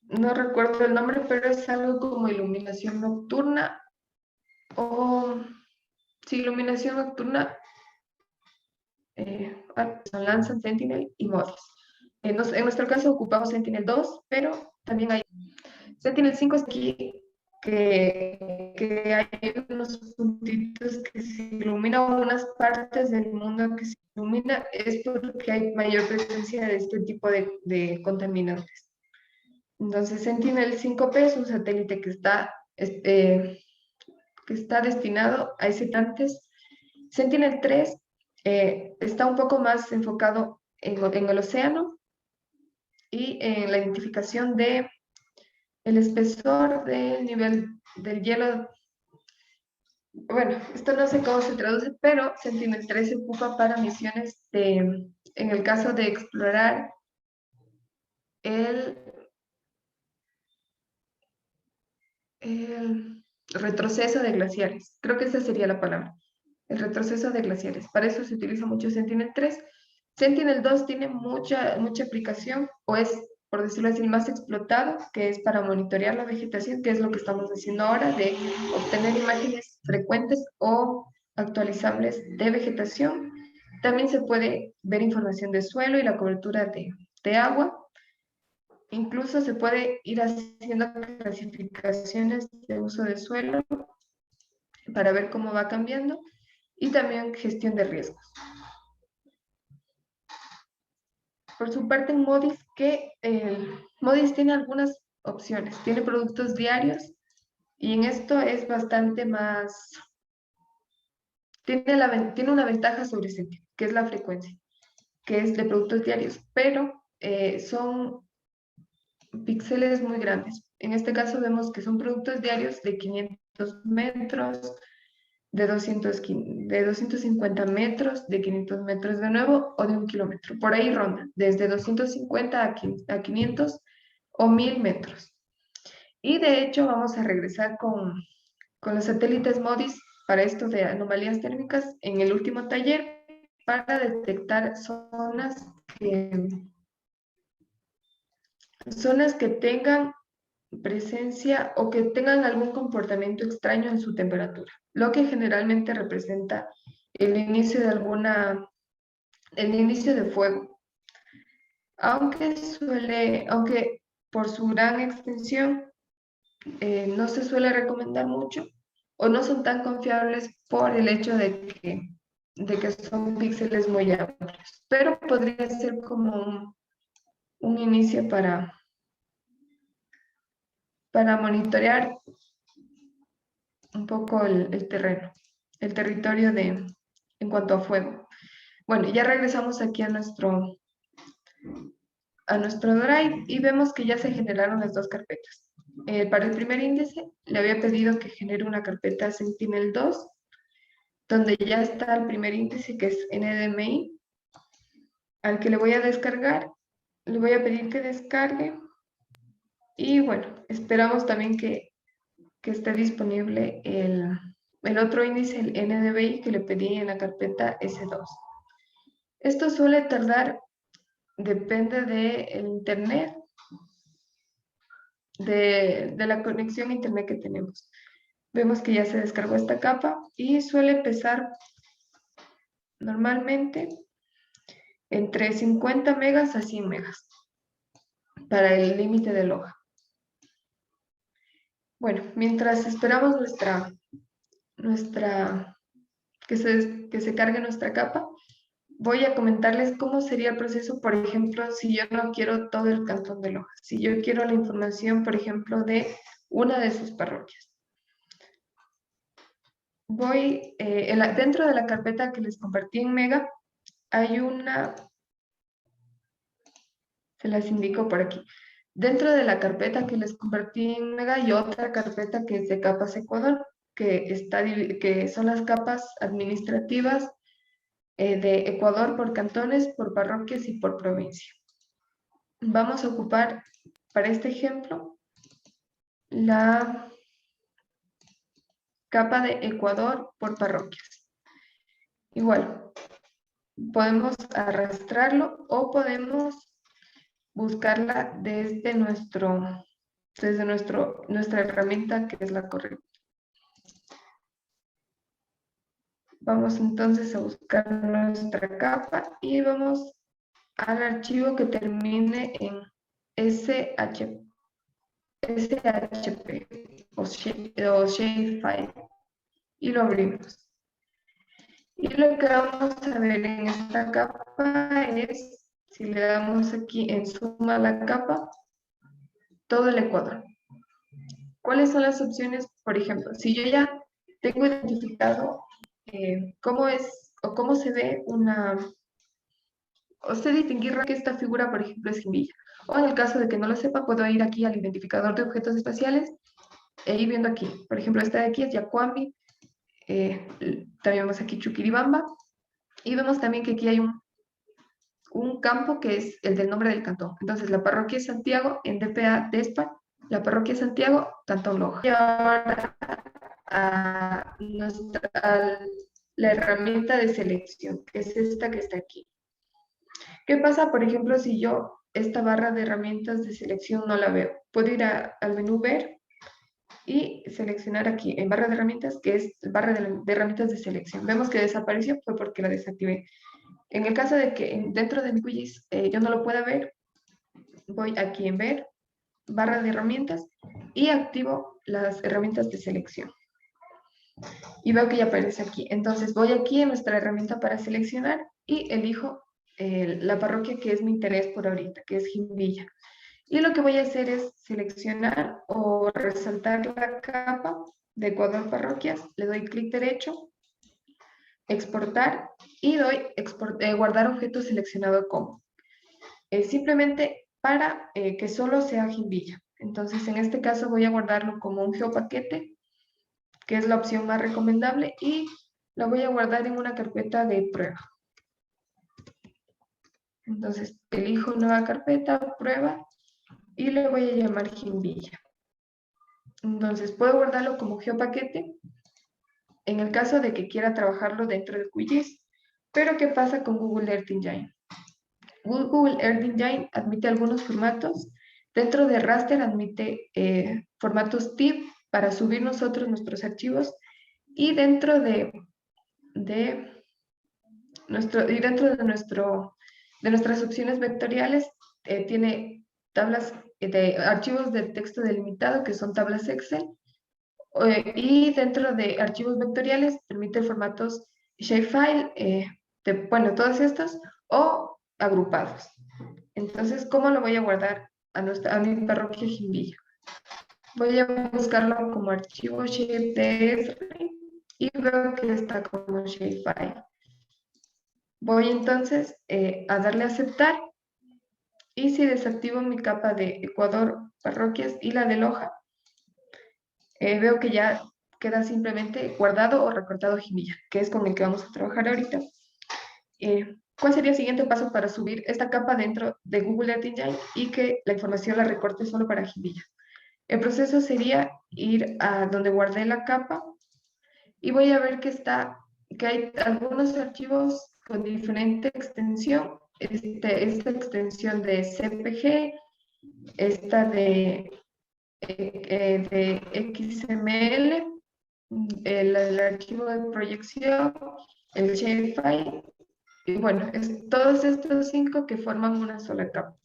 no recuerdo el nombre, pero es algo como iluminación nocturna o, sí, iluminación nocturna, son Landsat, Sentinel y MODIS. En nuestro caso ocupamos Sentinel-2, pero también hay Sentinel-5 es aquí, que hay unos puntitos que se iluminan, unas partes del mundo que se ilumina, es porque hay mayor presencia de este tipo de contaminantes. Entonces, Sentinel-5P es un satélite que está destinado a ese tantes. Sentinel-3 está un poco más enfocado en el océano y en la identificación de el espesor del nivel del hielo. Bueno, esto no sé cómo se traduce, pero Sentinel-3 se ocupa para misiones en el caso de explorar el retroceso de glaciares. Creo que esa sería la palabra. El retroceso de glaciares. Para eso se utiliza mucho Sentinel-3. Sentinel-2 tiene mucha aplicación, o es, por decirlo así, más explotado, que es para monitorear la vegetación, que es lo que estamos haciendo ahora, de obtener imágenes frecuentes o actualizables de vegetación. También se puede ver información de suelo y la cobertura de agua. Incluso se puede ir haciendo clasificaciones de uso de suelo para ver cómo va cambiando, y también gestión de riesgos. Por su parte, MODIS, MODIS tiene algunas opciones, tiene productos diarios, y en esto es bastante más, tiene una ventaja sobre Sentinel, que es la frecuencia, que es de productos diarios, pero son píxeles muy grandes. En este caso vemos que son productos diarios de 500 metros, de 250 metros, de 500 metros de nuevo, o de 1 kilómetro. Por ahí ronda, desde 250 a 500 o 1000 metros. Y de hecho vamos a regresar con los satélites MODIS para esto de anomalías térmicas en el último taller, para detectar zonas que tengan presencia o que tengan algún comportamiento extraño en su temperatura, lo que generalmente representa el inicio de fuego. Aunque por su gran extensión no se suele recomendar mucho o no son tan confiables por el hecho de que son píxeles muy amplios, pero podría ser como un inicio para monitorear un poco el terreno, el territorio en cuanto a fuego. Bueno, ya regresamos aquí a nuestro Drive y vemos que ya se generaron las dos carpetas. Para el primer índice le había pedido que genere una carpeta Sentinel-2, donde ya está el primer índice, que es NDMI, al que le voy a descargar, le voy a pedir que descargue, y bueno, esperamos también que esté disponible el otro índice, el NDBI, que le pedí en la carpeta S2. Esto suele tardar, depende del internet, de la conexión a internet que tenemos. Vemos que ya se descargó esta capa y suele pesar normalmente entre 50 megas a 100 megas para el límite de hoja. Bueno, mientras esperamos que se cargue nuestra capa, voy a comentarles cómo sería el proceso, por ejemplo, si yo no quiero todo el cantón de Loja, si yo quiero la información, por ejemplo, de una de sus parroquias. Dentro de la carpeta que les compartí en Mega, hay se las indico por aquí. Dentro de la carpeta que les compartí en Mega hay otra carpeta que es de capas Ecuador, que son las capas administrativas de Ecuador por cantones, por parroquias y por provincia. Vamos a ocupar para este ejemplo la capa de Ecuador por parroquias. Igual, podemos arrastrarlo o podemos buscarla desde nuestra herramienta, que es la correcta. Vamos entonces a buscar nuestra capa y vamos al archivo que termine en SHP o shapefile y lo abrimos. Y lo que vamos a ver en esta capa es, si le damos aquí en suma a la capa, todo el Ecuador. ¿Cuáles son las opciones? Por ejemplo, si yo ya tengo identificado cómo es o cómo se ve o sé distinguir que esta figura, por ejemplo, es Jimbilla. O en el caso de que no lo sepa, puedo ir aquí al identificador de objetos espaciales e ir viendo aquí. Por ejemplo, esta de aquí es Yacuambi. También vemos aquí Chuquiribamba. Y vemos también que aquí hay un campo que es el del nombre del cantón. Entonces, la parroquia es Santiago, en DPA DESPA, la parroquia Santiago, Cantón Loja. Y ahora a la herramienta de selección, que es esta que está aquí. ¿Qué pasa, por ejemplo, si yo esta barra de herramientas de selección no la veo? Puedo ir al menú Ver y seleccionar aquí en barra de herramientas, que es barra de herramientas de selección. Vemos que desapareció, fue porque la desactivé. En el caso de que dentro de mi QGIS yo no lo pueda ver, voy aquí en Ver, barra de herramientas, y activo las herramientas de selección. Y veo que ya aparece aquí. Entonces voy aquí en nuestra herramienta para seleccionar y elijo la parroquia que es mi interés por ahorita, que es Jimbilla. Y lo que voy a hacer es seleccionar o resaltar la capa de Ecuador Parroquias. Le doy clic derecho, exportar, y doy guardar objeto seleccionado como. Simplemente para que solo sea Jimbilla. Entonces, en este caso voy a guardarlo como un geopaquete, que es la opción más recomendable, y lo voy a guardar en una carpeta de prueba. Entonces, elijo nueva carpeta, prueba, y le voy a llamar Jimbilla. Entonces, puedo guardarlo como geopaquete. En el caso de que quiera trabajarlo dentro de QGIS, Pero ¿qué pasa con Google Earth Engine? Google Earth Engine admite algunos formatos. Dentro de raster admite formatos TIFF para subir nosotros nuestros archivos. Y dentro de nuestras opciones vectoriales tiene tablas de archivos de texto delimitado, que son tablas Excel. Y dentro de archivos vectoriales permite formatos shapefile, bueno, todos estos, o agrupados. Entonces, ¿cómo lo voy a guardar a mi parroquia Jimbilla? Voy a buscarlo como archivo shape.ts y veo que está como shapefile. Voy entonces a darle a aceptar, y si desactivo mi capa de Ecuador, parroquias y la de Loja, veo que ya queda simplemente guardado o recortado Jimbilla, que es con el que vamos a trabajar ahorita. ¿Cuál sería el siguiente paso para subir esta capa dentro de Google Earth Engine y que la información la recorte solo para Jimbilla? El proceso sería ir a donde guardé la capa y voy a ver que hay algunos archivos con diferente extensión. Esta extensión de CPG, esta de XML, el archivo de proyección, el shapefile, y bueno, todos estos 5 que forman una sola capa.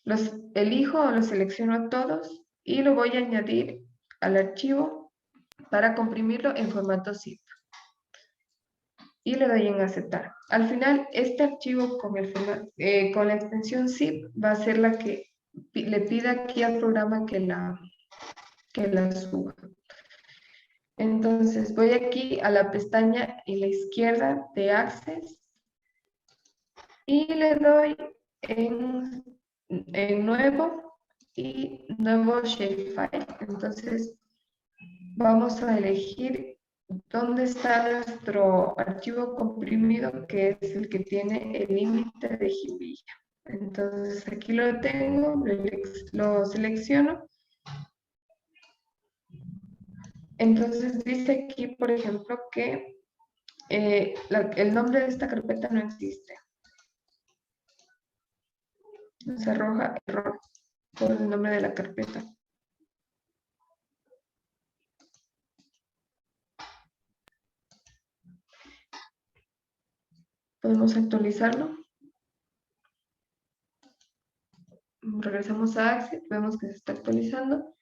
Los elijo o los selecciono a todos y lo voy a añadir al archivo para comprimirlo en formato zip. Y le doy en aceptar. Al final, este archivo con la extensión zip va a ser la que le pida aquí al programa que la suba. Entonces, voy aquí a la pestaña en la izquierda de Access y le doy en nuevo y nuevo shapefile. Entonces, vamos a elegir dónde está nuestro archivo comprimido, que es el que tiene el límite de Jimbilla. Entonces, aquí lo tengo, lo selecciono. Entonces, dice aquí, por ejemplo, que el nombre de esta carpeta no existe. Nos arroja error por el nombre de la carpeta. Podemos actualizarlo. Regresamos a Access, vemos que se está actualizando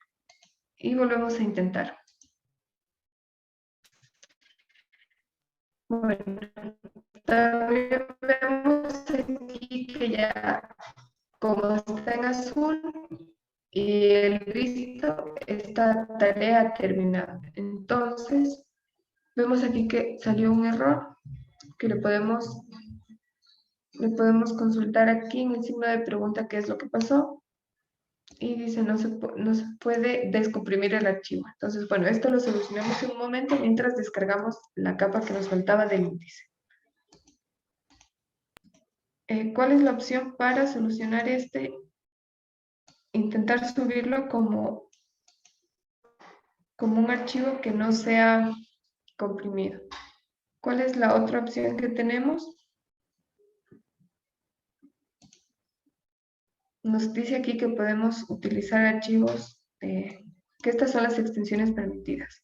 y volvemos a intentar. Bueno, también vemos aquí que ya, como está en azul y el listo, esta tarea terminada. Entonces, vemos aquí que salió un error que le podemos consultar aquí en el signo de pregunta qué es lo que pasó. Y dice no se puede descomprimir el archivo. Entonces, bueno, esto lo solucionamos en un momento mientras descargamos la capa que nos faltaba del índice. ¿Cuál es la opción para solucionar intentar subirlo como un archivo que no sea comprimido? ¿Cuál es la otra opción que tenemos? Nos dice aquí que podemos utilizar archivos, que estas son las extensiones permitidas.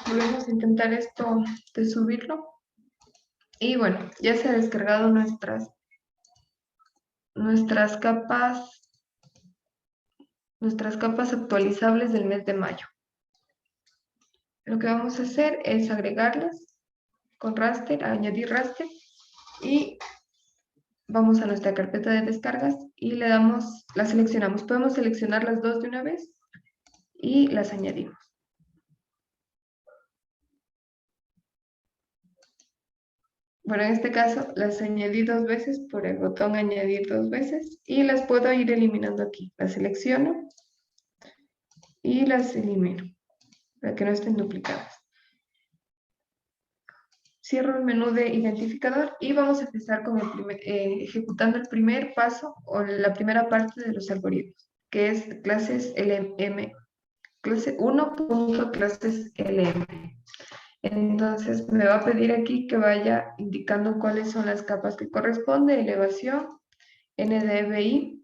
Volvemos a intentar esto de subirlo. Y bueno, ya se ha descargado nuestras capas actualizables del mes de mayo. Lo que vamos a hacer es agregarlas con raster, añadir raster, y vamos a nuestra carpeta de descargas y le damos, la seleccionamos. Podemos seleccionar las dos de una vez y las añadimos. Bueno, en este caso las añadí 2 veces por el botón añadir 2 veces y las puedo ir eliminando aquí. Las selecciono y las elimino para que no estén duplicadas. Cierro el menú de identificador y vamos a empezar con ejecutando el primer paso o la primera parte de los algoritmos, que es clases LM, clase 1.clases LM. Entonces me va a pedir aquí que vaya indicando cuáles son las capas que corresponde: elevación, NDVI,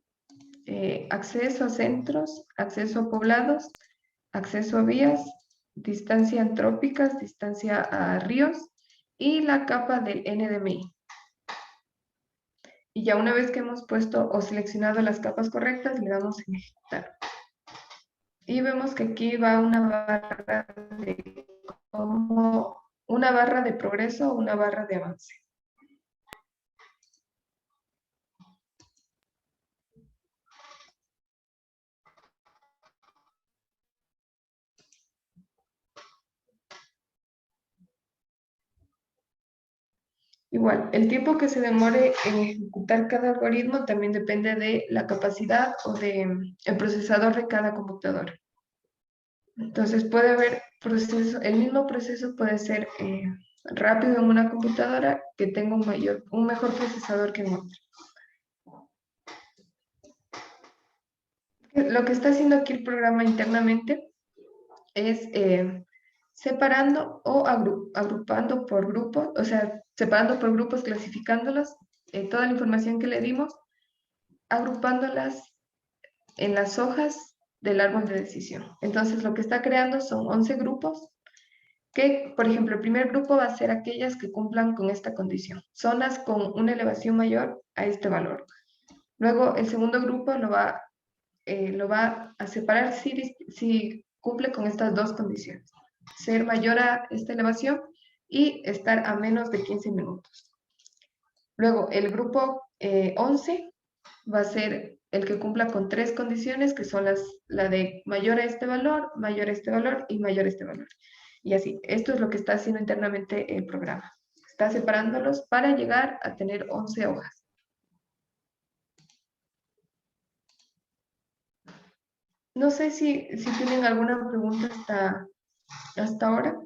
acceso a centros, acceso a poblados, acceso a vías, distancia antrópicas, distancia a ríos y la capa del NDMI. Y ya una vez que hemos puesto o seleccionado las capas correctas, le damos en ejecutar. Y vemos que aquí va una barra de como una barra de progreso o una barra de avance. Igual, el tiempo que se demore en ejecutar cada algoritmo también depende de la capacidad o del procesador de cada computadora. Entonces puede haber proceso, el mismo proceso puede ser rápido en una computadora que tenga un mejor procesador que en otra. Lo que está haciendo aquí el programa internamente es separando o agrupando por grupos, o sea, separando por grupos, clasificándolas, toda la información que le dimos, agrupándolas en las hojas del árbol de decisión. Entonces, lo que está creando son 11 grupos que, por ejemplo, el primer grupo va a ser aquellas que cumplan con esta condición, zonas con una elevación mayor a este valor. Luego, el segundo grupo lo va a separar si cumple con estas dos condiciones: ser mayor a esta elevación y estar a menos de 15 minutos. Luego, el grupo 11 va a ser el que cumpla con 3 condiciones, que son la de mayor a este valor, mayor a este valor y mayor a este valor. Y así, esto es lo que está haciendo internamente el programa. Está separándolos para llegar a tener 11 hojas. No sé si tienen alguna pregunta hasta ahora.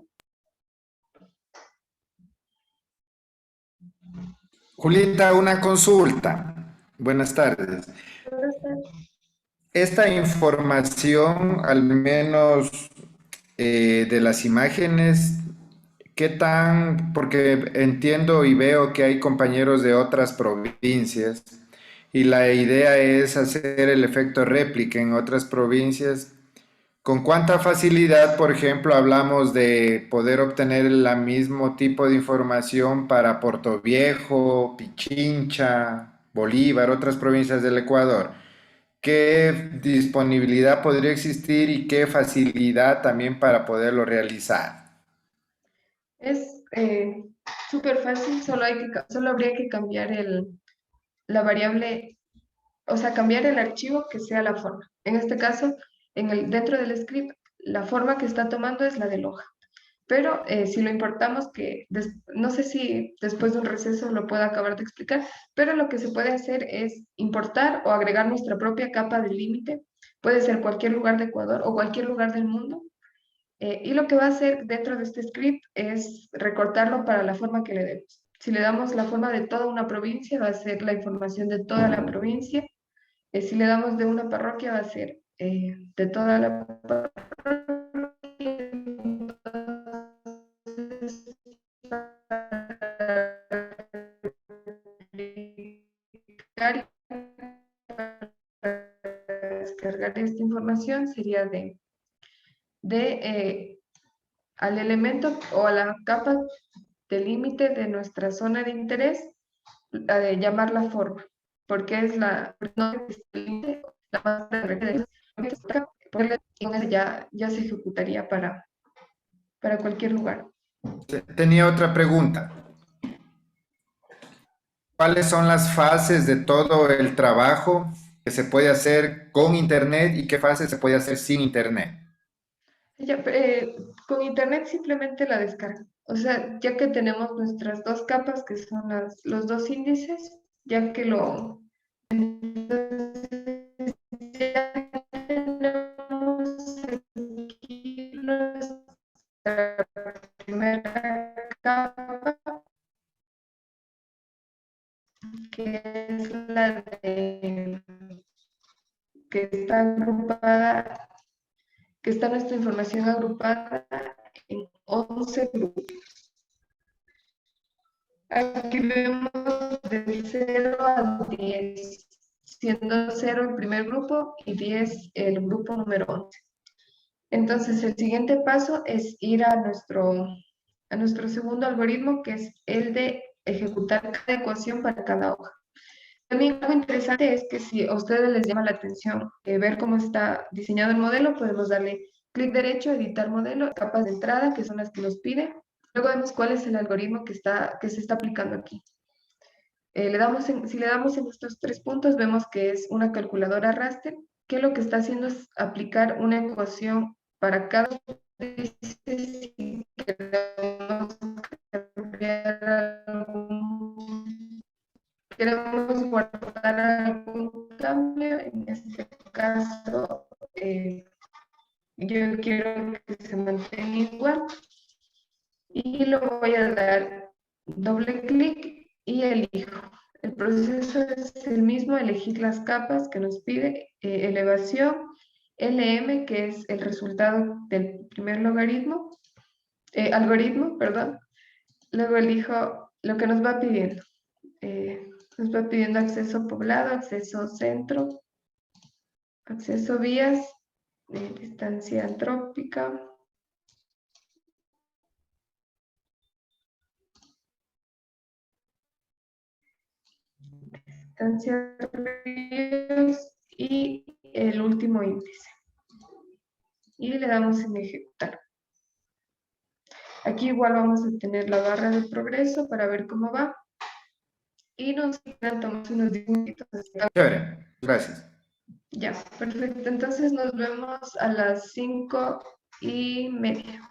Julita, una consulta. Buenas tardes. Esta información, al menos de las imágenes, ¿qué tan? Porque entiendo y veo que hay compañeros de otras provincias y la idea es hacer el efecto réplica en otras provincias. ¿Con cuánta facilidad, por ejemplo, hablamos de poder obtener el mismo tipo de información para Portoviejo, Pichincha, Bolívar, otras provincias del Ecuador? ¿Qué disponibilidad podría existir y qué facilidad también para poderlo realizar? Es súper fácil, solo habría que cambiar la variable, o sea, cambiar el archivo que sea la forma. En este caso, dentro del script, la forma que está tomando es la de hoja. Pero si lo importamos, no sé si después de un receso lo puedo acabar de explicar, pero lo que se puede hacer es importar o agregar nuestra propia capa de límite. Puede ser cualquier lugar de Ecuador o cualquier lugar del mundo. Y lo que va a hacer dentro de este script es recortarlo para la forma que le demos. Si le damos la forma de toda una provincia, va a ser la información de toda la provincia. Si le damos de una parroquia, va a ser de toda la parroquia. Descargar esta información sería al elemento o a la capa de límite de nuestra zona de interés, llamar la forma, porque es la más ya se ejecutaría para cualquier lugar. Tenía otra pregunta. cuáles son las fases de todo el trabajo que se puede hacer con Internet y qué fases se puede hacer sin Internet. Ya, con internet simplemente la descarga. O sea, ya que tenemos nuestras dos capas, que son los dos índices, ya que lo... entonces, ya tenemos aquí nuestra primera capa, que es la de que está agrupada, que está nuestra información agrupada en 11 grupos. Aquí vemos de 0 a 10, siendo 0 el primer grupo y 10 el grupo número 11. Entonces, el siguiente paso es ir a nuestro segundo algoritmo, que es el de ejecutar cada ecuación para cada hoja. También algo interesante es que si a ustedes les llama la atención ver cómo está diseñado el modelo, podemos darle clic derecho, editar modelo, capas de entrada, que son las que nos pide. Luego vemos cuál es el algoritmo que se está aplicando aquí. Si le damos en estos 3 puntos, vemos que es una calculadora raster, que lo que está haciendo es aplicar una ecuación para cada si queremos cambiar queremos guardar algún cambio. En este caso, yo quiero que se mantenga igual y lo voy a dar doble clic y elijo. El proceso es el mismo, elegir las capas que nos pide, elevación, LM, que es el resultado del primer algoritmo, perdón. Luego elijo lo que nos va pidiendo. Nos va pidiendo acceso poblado, acceso centro, acceso vías, distancia antrópica. Distancia ríos y el último índice. Y le damos en ejecutar. Aquí igual vamos a tener la barra de progreso para ver cómo va. Y nos quedan tomamos unos 10 minutos. Chévere, gracias. Ya, perfecto. Entonces nos vemos a las 5:30.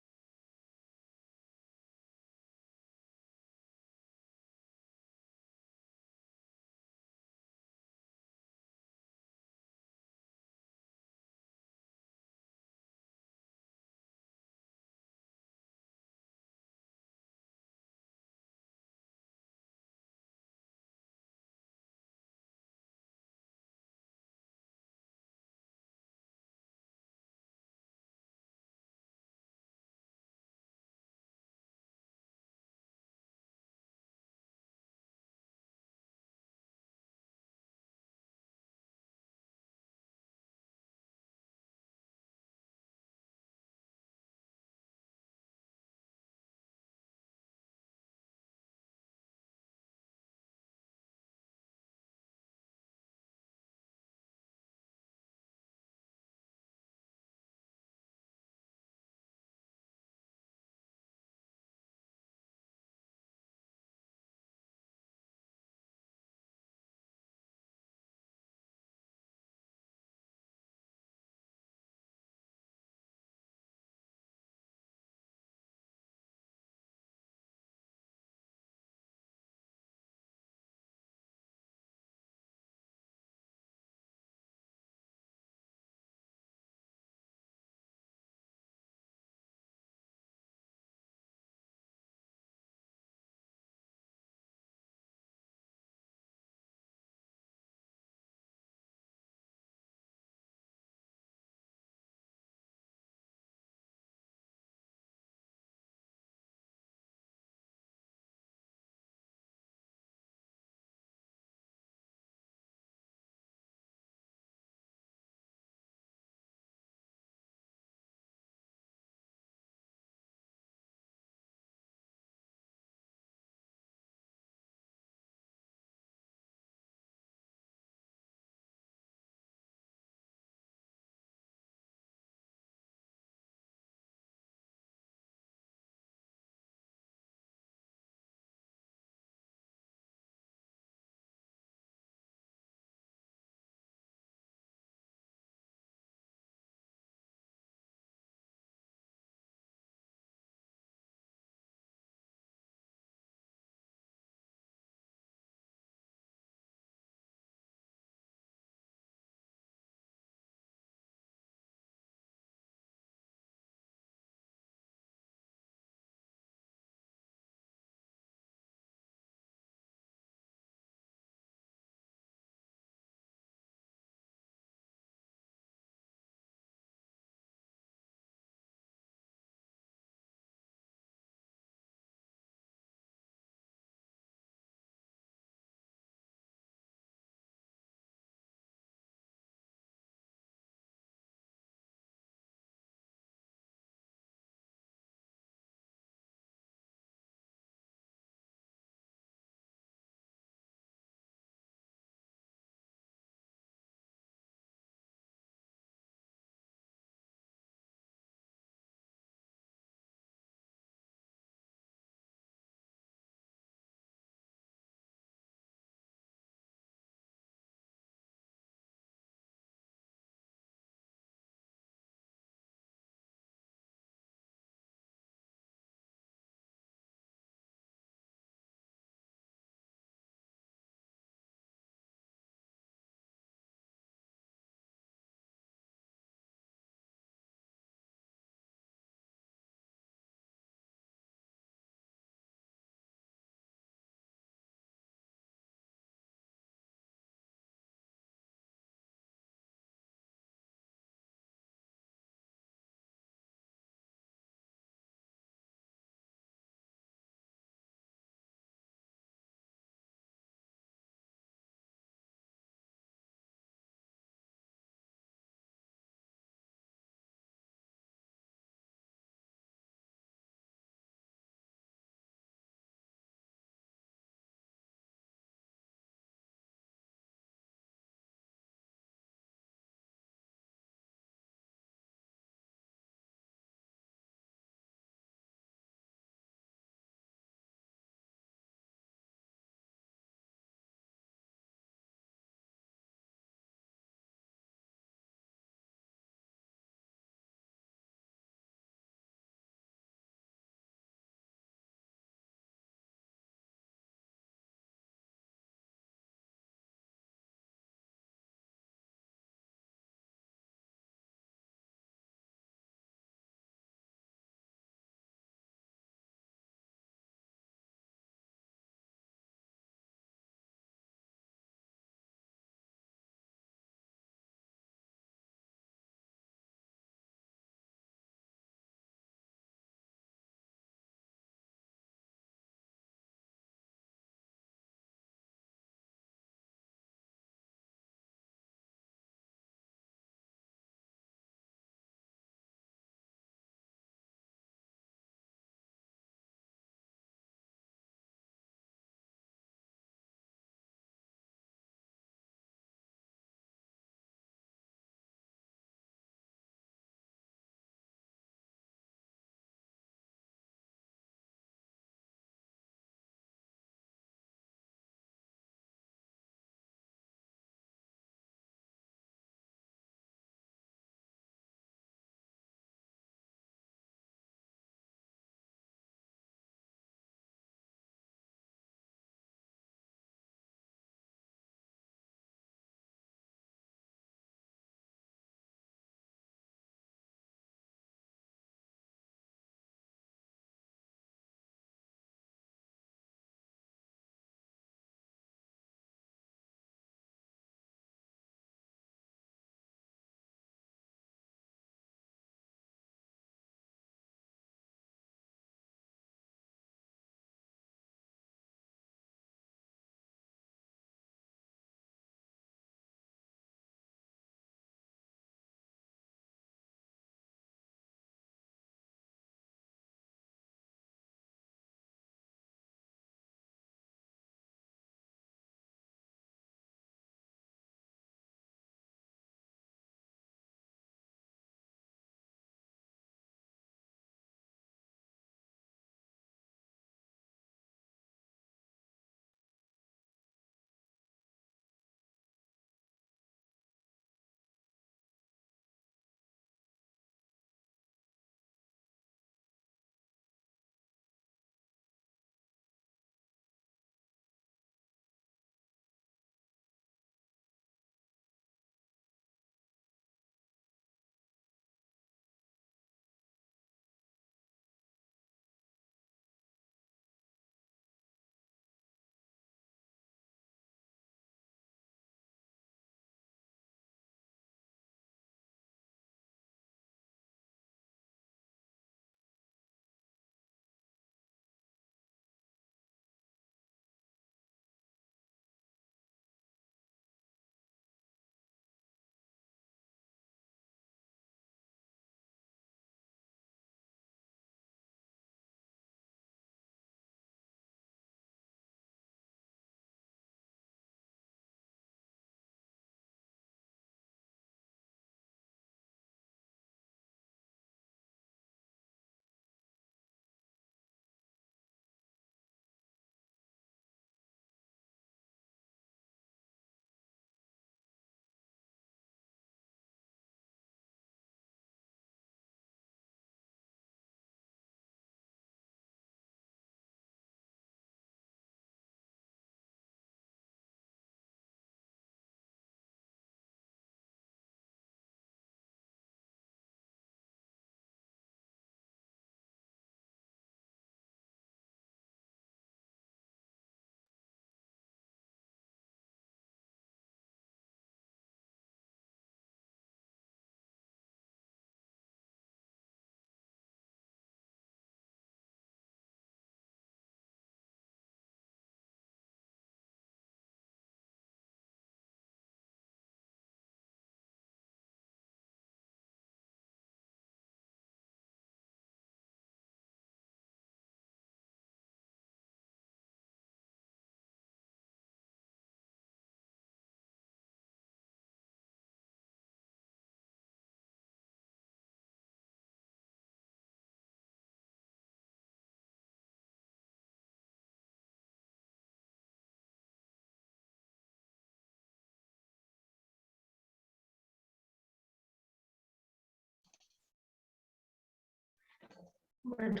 Bueno,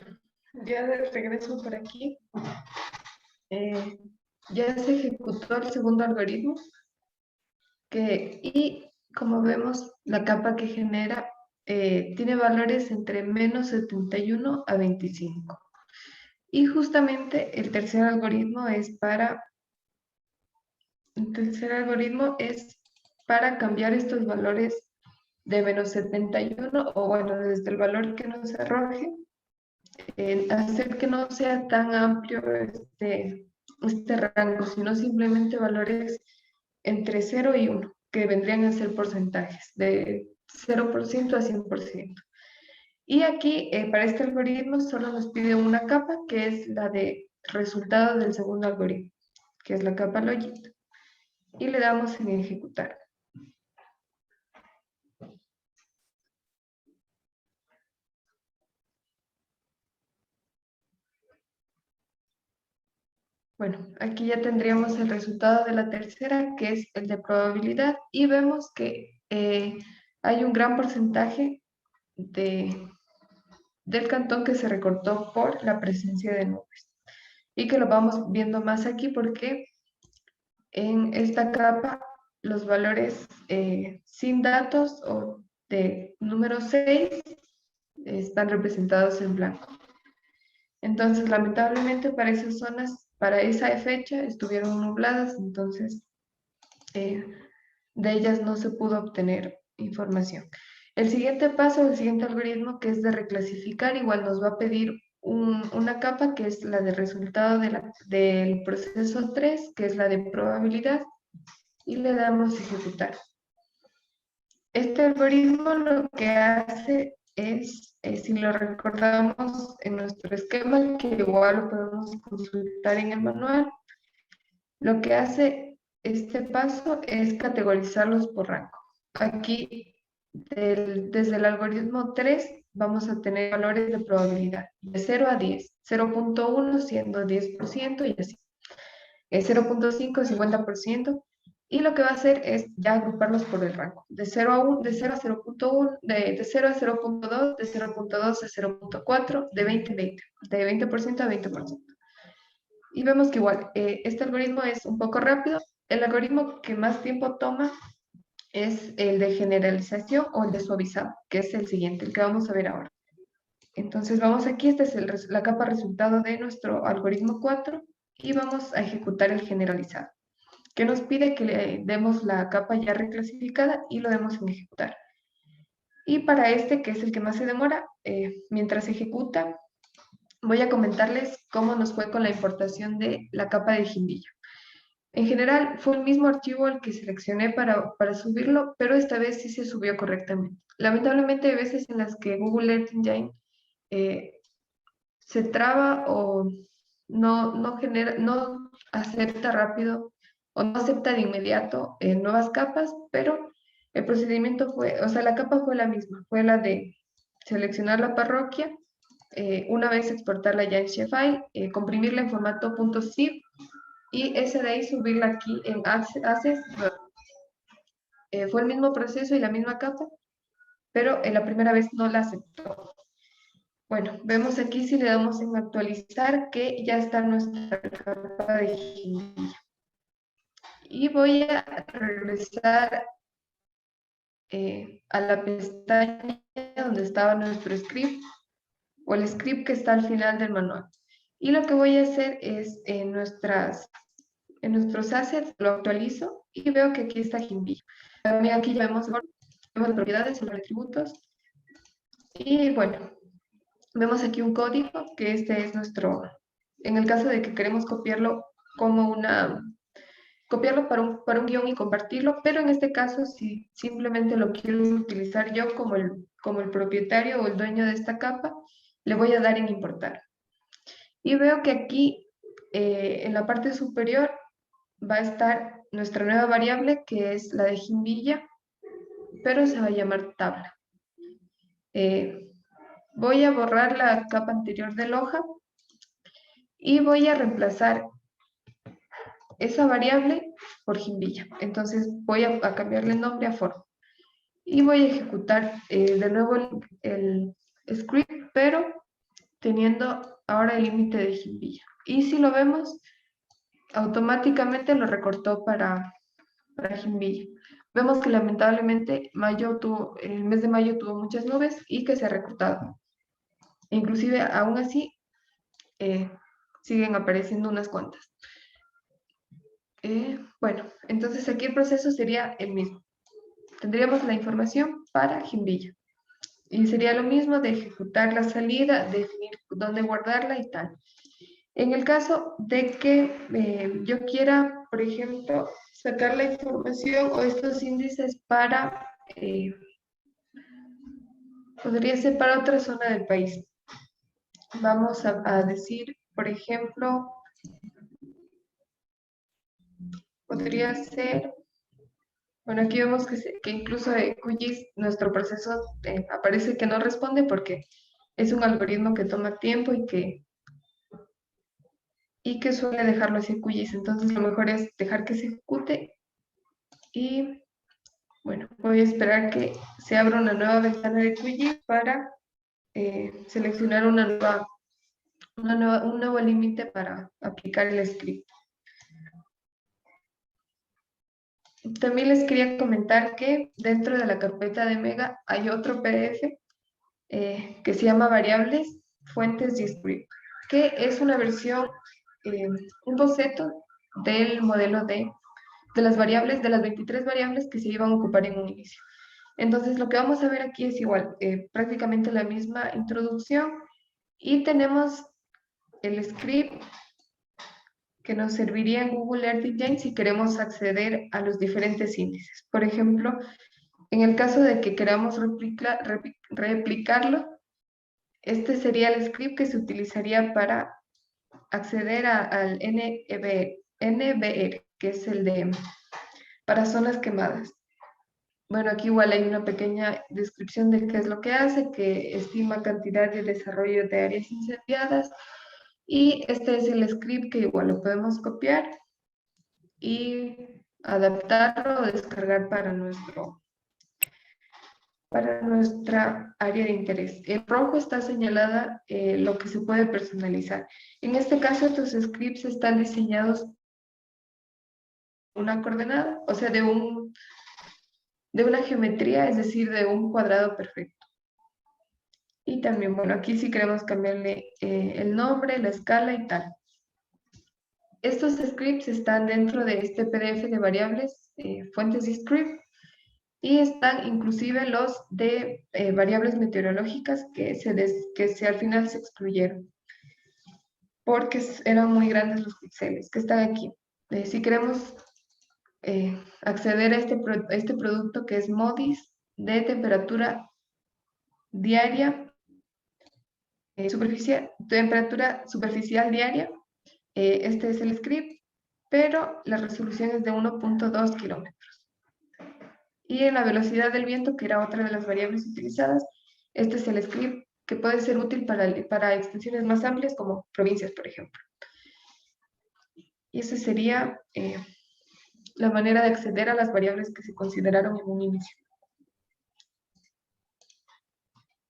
ya de regreso por aquí, ya se ejecutó el segundo algoritmo y como vemos, la capa que genera tiene valores entre menos 71 a 25. Y justamente el tercer algoritmo es para cambiar estos valores de menos 71, o bueno, desde el valor que nos arroje, hacer que no sea tan amplio este rango, sino simplemente valores entre 0 y 1, que vendrían a ser porcentajes de 0% a 100%. Y aquí, para este algoritmo, solo nos pide una capa, que es la de resultado del segundo algoritmo, que es la capa logit. Y le damos en ejecutar. Bueno, aquí ya tendríamos el resultado de la tercera, que es el de probabilidad, y vemos que hay un gran porcentaje del cantón que se recortó por la presencia de nubes. Y que lo vamos viendo más aquí porque en esta capa los valores sin datos o de número 6 están representados en blanco. Entonces, lamentablemente para esas zonas, para esa fecha, estuvieron nubladas, entonces de ellas no se pudo obtener información. El siguiente paso, el siguiente algoritmo, que es de reclasificar, igual nos va a pedir una capa que es la de resultado del proceso 3, que es la de probabilidad, y le damos ejecutar. Este algoritmo lo que hace es, si lo recordamos en nuestro esquema, que igual lo podemos consultar en el manual, lo que hace este paso es categorizarlos por rango. Aquí, desde el algoritmo 3, vamos a tener valores de probabilidad de 0 a 10, 0.1 siendo 10% y así. 0.5, 50%. Y lo que va a hacer es ya agruparlos por el rango, de 0 a 1, de 0 a 0.1, de 0 a 0.2, de 0.2 a 0.4, de 20 a 20, de 20% a 20%. Y vemos que igual, este algoritmo es un poco rápido. El algoritmo que más tiempo toma es el de generalización o el de suavizado, que es el siguiente, el que vamos a ver ahora. Entonces vamos aquí, esta es la capa resultado de nuestro algoritmo 4 y vamos a ejecutar el generalizado, que nos pide que le demos la capa ya reclasificada y lo demos en ejecutar. Y para este, que es el que más se demora, mientras ejecuta, voy a comentarles cómo nos fue con la importación de la capa de Jimbillo. En general, fue el mismo archivo el que seleccioné para subirlo, pero esta vez sí se subió correctamente. Lamentablemente hay veces en las que Google Earth Engine se traba o no acepta rápido o no acepta de inmediato nuevas capas, pero el procedimiento fue, o sea, la capa fue la misma, fue la de seleccionar la parroquia, una vez exportarla ya en Shapefile, comprimirla en formato .zip y ese de ahí subirla aquí en Access. Fue el mismo proceso y la misma capa, pero la primera vez no la aceptó. Bueno, vemos aquí si le damos en actualizar que ya está nuestra capa de Jimbillo. Y voy a regresar a la pestaña donde estaba nuestro script o el script que está al final del manual. Y lo que voy a hacer es en nuestros assets lo actualizo y veo que aquí está Jimbillo. También aquí ya vemos propiedades, los atributos. Y bueno, vemos aquí un código que este es nuestro, en el caso de que queremos copiarlo como copiarlo para un guión y compartirlo, pero en este caso si simplemente lo quiero utilizar yo como el propietario o el dueño de esta capa, le voy a dar en importar. Y veo que aquí en la parte superior va a estar nuestra nueva variable que es la de Jimbilla, pero se va a llamar tabla. Voy a borrar la capa anterior de Loja y voy a reemplazar esa variable por Jimbilla. Entonces voy a cambiarle el nombre a form. Y voy a ejecutar de nuevo el script, pero teniendo ahora el límite de Jimbilla. Y si lo vemos, automáticamente lo recortó para Jimbilla. Vemos que lamentablemente el mes de mayo tuvo muchas nubes y que se ha recortado. Inclusive, aún así, siguen apareciendo unas cuantas. Bueno, entonces aquí el proceso sería el mismo. Tendríamos la información para Jimbilla. Y sería lo mismo de ejecutar la salida, definir dónde guardarla y tal. En el caso de que yo quiera, por ejemplo, sacar la información o estos índices para, podría ser para otra zona del país. Vamos a decir, por ejemplo, podría ser, bueno, aquí vemos que incluso QGIS, nuestro proceso aparece que no responde porque es un algoritmo que toma tiempo y que suele dejarlo así en QGIS. Entonces lo mejor es dejar que se ejecute y bueno, voy a esperar que se abra una nueva ventana de QGIS para seleccionar un nuevo límite para aplicar el script. También les quería comentar que dentro de la carpeta de Mega hay otro PDF que se llama Variables, Fuentes y Script, que es una versión, un boceto del modelo de las variables, de las 23 variables que se iban a ocupar en un inicio. Entonces, lo que vamos a ver aquí es igual, prácticamente la misma introducción y tenemos el script que nos serviría en Google Earth Engine si queremos acceder a los diferentes índices. Por ejemplo, en el caso de que queramos replicarlo, este sería el script que se utilizaría para acceder al NBR, que es el de para zonas quemadas. Bueno, aquí igual hay una pequeña descripción de qué es lo que hace, que estima cantidad de desarrollo de áreas incendiadas, y este es el script que igual lo podemos copiar y adaptarlo o descargar para nuestra área de interés. En rojo está señalada lo que se puede personalizar. En este caso, estos scripts están diseñados una coordenada, o sea, de una geometría, es decir, de un cuadrado perfecto. Y también, bueno, aquí sí queremos cambiarle el nombre, la escala y tal. Estos scripts están dentro de este PDF de variables, fuentes y script, y están inclusive los de variables meteorológicas que al final se excluyeron, porque eran muy grandes los píxeles que están aquí. Si queremos acceder a este producto que es MODIS de temperatura diaria, temperatura superficial diaria, este es el script, pero la resolución es de 1.2 kilómetros. Y en la velocidad del viento, que era otra de las variables utilizadas, este es el script que puede ser útil para extensiones más amplias como provincias, por ejemplo. Y esa sería la manera de acceder a las variables que se consideraron en un inicio.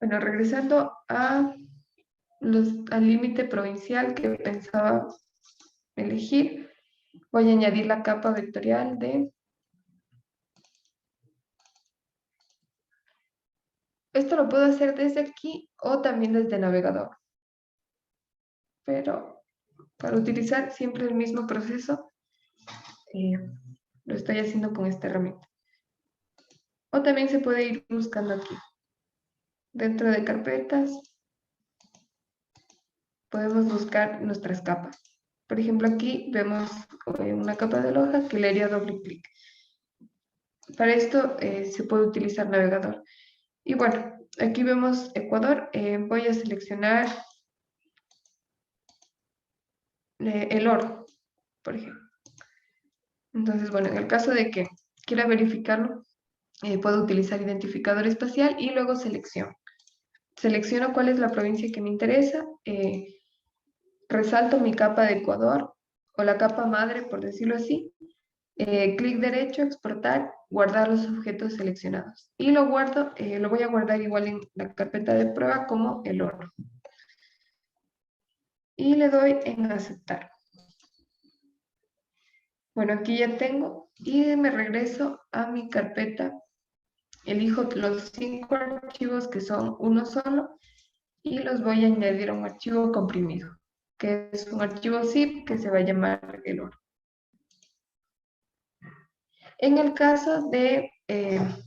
Bueno, regresando al límite provincial que pensaba elegir, voy a añadir la capa vectorial de... Esto lo puedo hacer desde aquí o también desde el navegador. Pero para utilizar siempre el mismo proceso, lo estoy haciendo con esta herramienta. O también se puede ir buscando aquí. Dentro de carpetas, podemos buscar nuestras capas. Por ejemplo, aquí vemos una capa de hoja que le haría doble clic. Para esto se puede utilizar navegador. Y bueno, aquí vemos Ecuador. Voy a seleccionar el oro, por ejemplo. Entonces, bueno, en el caso de que quiera verificarlo, puedo utilizar identificador espacial y luego selección. Selecciono cuál es la provincia que me interesa, resalto mi capa de Ecuador o la capa madre, por decirlo así, clic derecho, exportar, guardar los objetos seleccionados. Y lo guardo, lo voy a guardar igual en la carpeta de prueba como el oro. y le doy en aceptar. Bueno, aquí ya tengo y me regreso a mi carpeta. Elijo los 5 archivos que son uno solo y los voy a añadir a un archivo comprimido, que es un archivo zip que se va a llamar el oro. En el caso de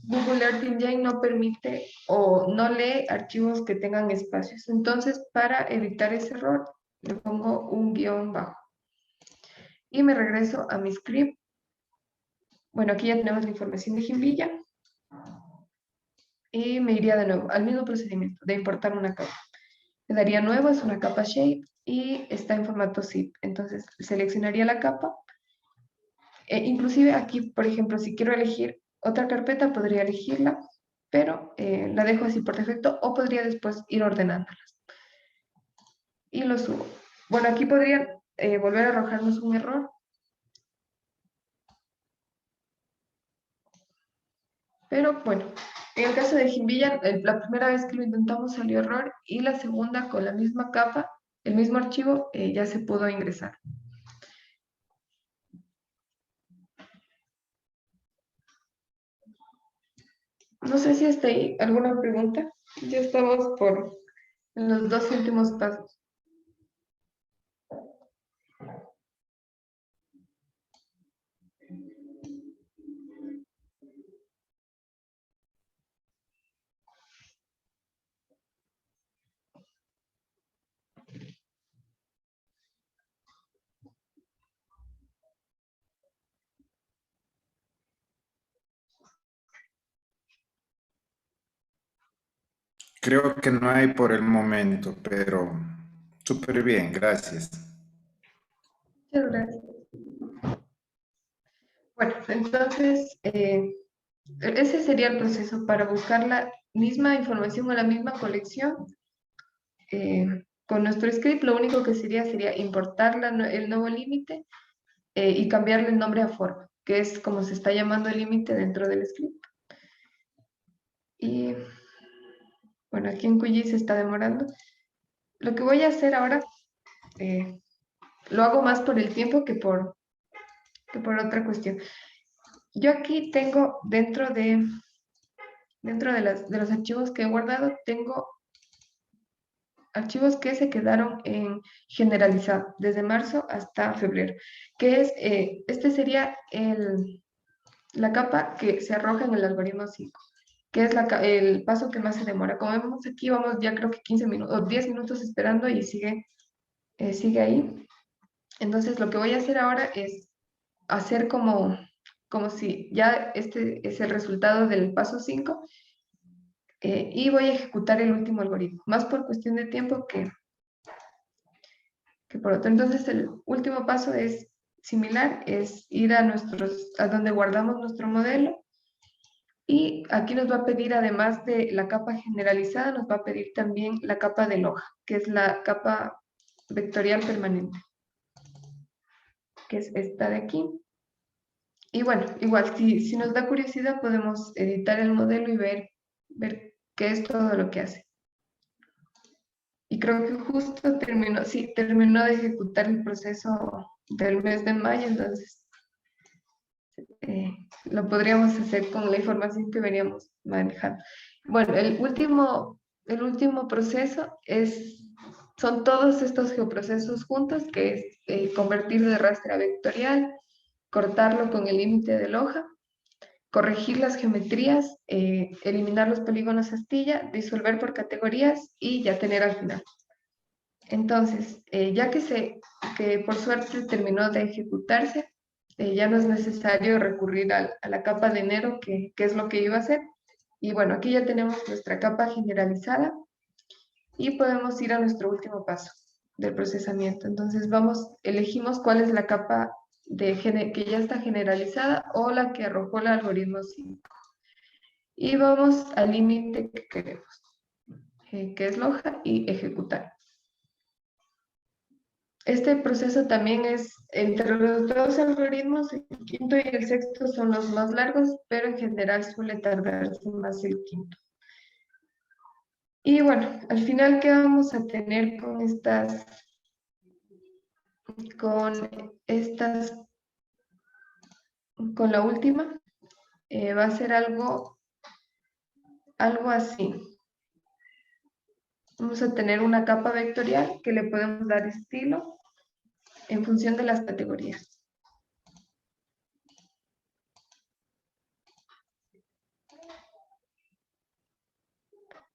Google Earth Engine no permite o no lee archivos que tengan espacios. Entonces, para evitar ese error, le pongo un guión bajo. Y me regreso a mi script. Bueno, aquí ya tenemos la información de Jimbilla. Y me iría de nuevo al mismo procedimiento de importar una capa. Le daría nuevo, es una capa shape y está en formato zip. Entonces, seleccionaría la capa. Inclusive aquí, por ejemplo, si quiero elegir otra carpeta, podría elegirla, pero la dejo así por defecto o podría después ir ordenándolas. Y lo subo. Bueno, aquí podría volver a arrojarnos un error. Pero bueno, en el caso de Jimbilla, la primera vez que lo intentamos salió error y la segunda con la misma capa, el mismo archivo, ya se pudo ingresar. No sé si hasta ahí alguna pregunta. Ya estamos por los 2 últimos pasos. Creo que no hay por el momento, pero súper bien, gracias. Muchas gracias. Bueno, entonces, ese sería el proceso para buscar la misma información o la misma colección. Con nuestro script, lo único que sería importar el nuevo límite y cambiarle el nombre a forma, que es como se está llamando el límite dentro del script. Y bueno, aquí en QGIS se está demorando. Lo que voy a hacer ahora, lo hago más por el tiempo que por otra cuestión. Yo aquí tengo dentro de los archivos que he guardado, tengo archivos que se quedaron en generalizado desde marzo hasta febrero, que es, este sería la capa que se arroja en el algoritmo 5, que es el paso que más se demora. Como vemos aquí, vamos ya creo que 15 minutos o 10 minutos esperando y sigue ahí. Entonces lo que voy a hacer ahora es hacer como si ya este es el resultado del paso 5 y voy a ejecutar el último algoritmo, más por cuestión de tiempo que por otro. Entonces el último paso es similar, es ir a donde guardamos nuestro modelo y aquí nos va a pedir, además de la capa generalizada, nos va a pedir también la capa de hoja, que es la capa vectorial permanente, que es esta de aquí. Y bueno, igual, si nos da curiosidad, podemos editar el modelo y ver qué es todo lo que hace. Y creo que justo terminó de ejecutar el proceso del mes de mayo, entonces lo podríamos hacer con la información que veníamos manejando. Bueno, el último proceso son todos estos geoprocesos juntos, que es convertir de raster a vectorial, cortarlo con el límite de hoja, corregir las geometrías, eliminar los polígonos astilla, disolver por categorías y ya tener al final. Entonces, ya que por suerte terminó de ejecutarse, ya no es necesario recurrir a la capa de enero, que es lo que iba a hacer. Y bueno, aquí ya tenemos nuestra capa generalizada y podemos ir a nuestro último paso del procesamiento. Entonces, elegimos cuál es la capa que ya está generalizada o la que arrojó el algoritmo 5. Y vamos al límite que queremos, que es la hoja, y ejecutar. Este proceso también es, entre los 2 algoritmos, el quinto y el sexto son los más largos, pero en general suele tardarse más el quinto. Y bueno, al final, ¿qué vamos a tener con estas con con la última, va a ser algo así. Vamos a tener una capa vectorial que le podemos dar estilo en función de las categorías.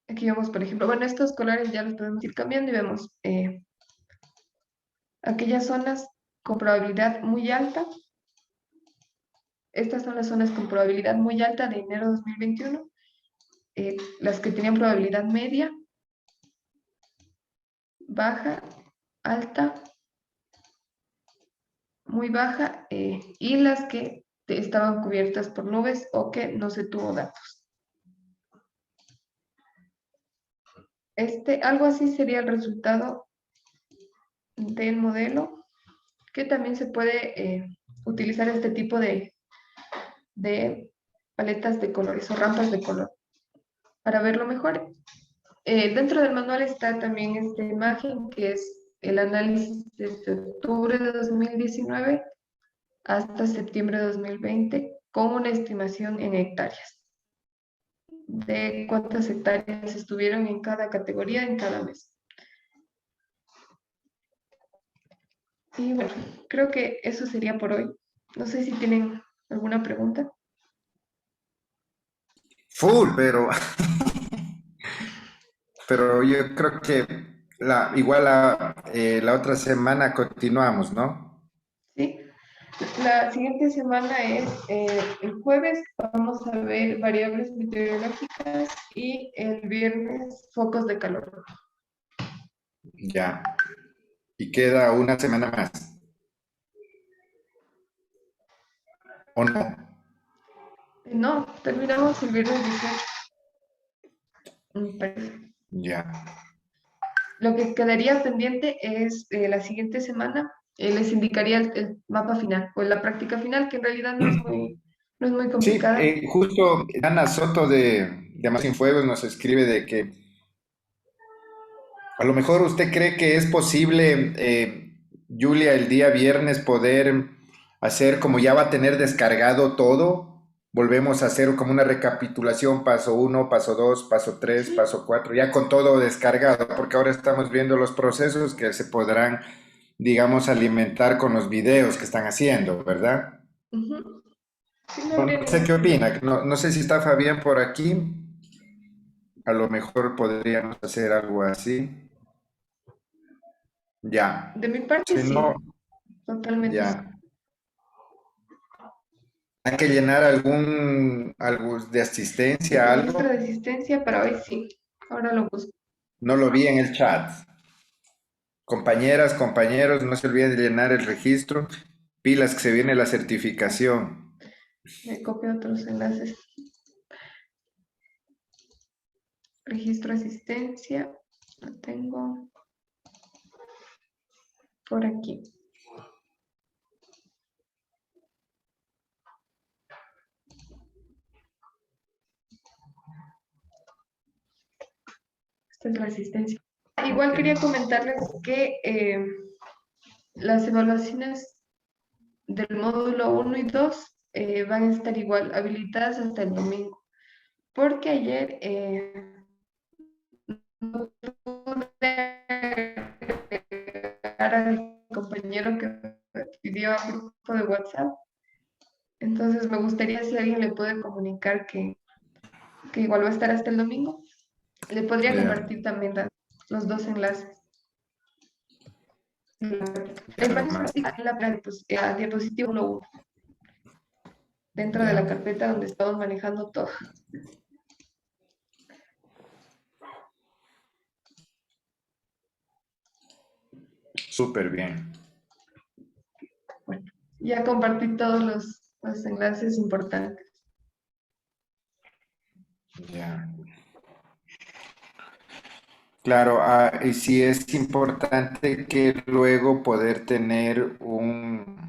Aquí vemos, por ejemplo, bueno, estos colores ya los podemos ir cambiando y vemos aquellas zonas con probabilidad muy alta. Estas son las zonas con probabilidad muy alta de enero de 2021. Las que tenían probabilidad media, baja, alta, muy baja, y las que estaban cubiertas por nubes o que no se tuvo datos. Algo así sería el resultado del modelo, que también se puede utilizar este tipo de paletas de colores o rampas de color para verlo mejor. Dentro del manual está también esta imagen que es el análisis desde octubre de 2019 hasta septiembre de 2020 con una estimación en hectáreas de cuántas hectáreas estuvieron en cada categoría en cada mes. Y bueno, creo que eso sería por hoy. No sé si tienen alguna pregunta. Full, pero yo creo que igual la otra semana continuamos, ¿no? Sí. La siguiente semana es el jueves, vamos a ver variables meteorológicas y el viernes focos de calor. Ya. Y queda una semana más. ¿O no? No, terminamos el viernes 18. Me parece. Ya. Lo que quedaría pendiente es la siguiente semana, les indicaría el mapa final o la práctica final, que en realidad no es muy Sí, complicada. justo Ana Soto de Más Sin Fuegos nos escribe de que a lo mejor usted cree que es posible, Julia, el día viernes poder hacer como ya va a tener descargado todo. Volvemos a hacer como una recapitulación, paso 1, paso 2, paso 3, paso 4, ya con todo descargado, porque ahora estamos viendo los procesos que se podrán, digamos, alimentar con los videos que están haciendo, ¿verdad? Ujú. Sí, no No, habría no sé ningún qué problema. opina, no sé si está Fabián por aquí, a lo mejor podríamos hacer algo así. Ya, De mi parte, si no, sí, totalmente sí. ya. Hay que llenar algo de El asistencia, registro algo. de asistencia para hoy sí. Ahora lo busco. No lo vi en el chat. Compañeras, compañeros, no se olviden de llenar el registro. Pilas que se viene la certificación. Me copio otros enlaces. Registro de asistencia. Lo tengo por aquí. Esta es la asistencia. Igual quería comentarles que las evaluaciones del módulo 1 y 2 van a estar igual habilitadas hasta el domingo. Porque ayer no pude agregar al compañero que me pidió al grupo de WhatsApp. Entonces me gustaría si alguien le puede comunicar que igual va a estar hasta el domingo. Le podría Ya, compartir también los dos enlaces. ya Les van a nomás. estar en la diapositiva 1 dentro de la Ya, carpeta donde estamos manejando todo. súper bien. Bueno, ya compartí todos los enlaces importantes. Ya. Claro, y sí es importante que luego poder tener un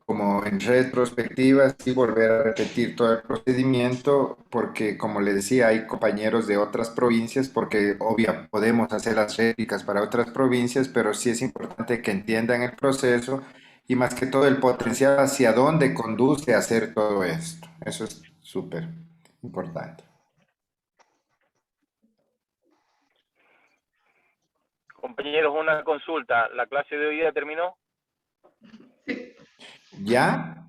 como en retrospectiva sí volver a repetir todo el procedimiento, porque como le decía, hay compañeros de otras provincias, porque obvio podemos hacer las réplicas para otras provincias, pero sí es importante que entiendan el proceso y más que todo el potencial hacia dónde conduce a hacer todo esto. Eso es súper importante. Compañeros, una consulta. ¿La clase de hoy ya terminó? ¿Ya?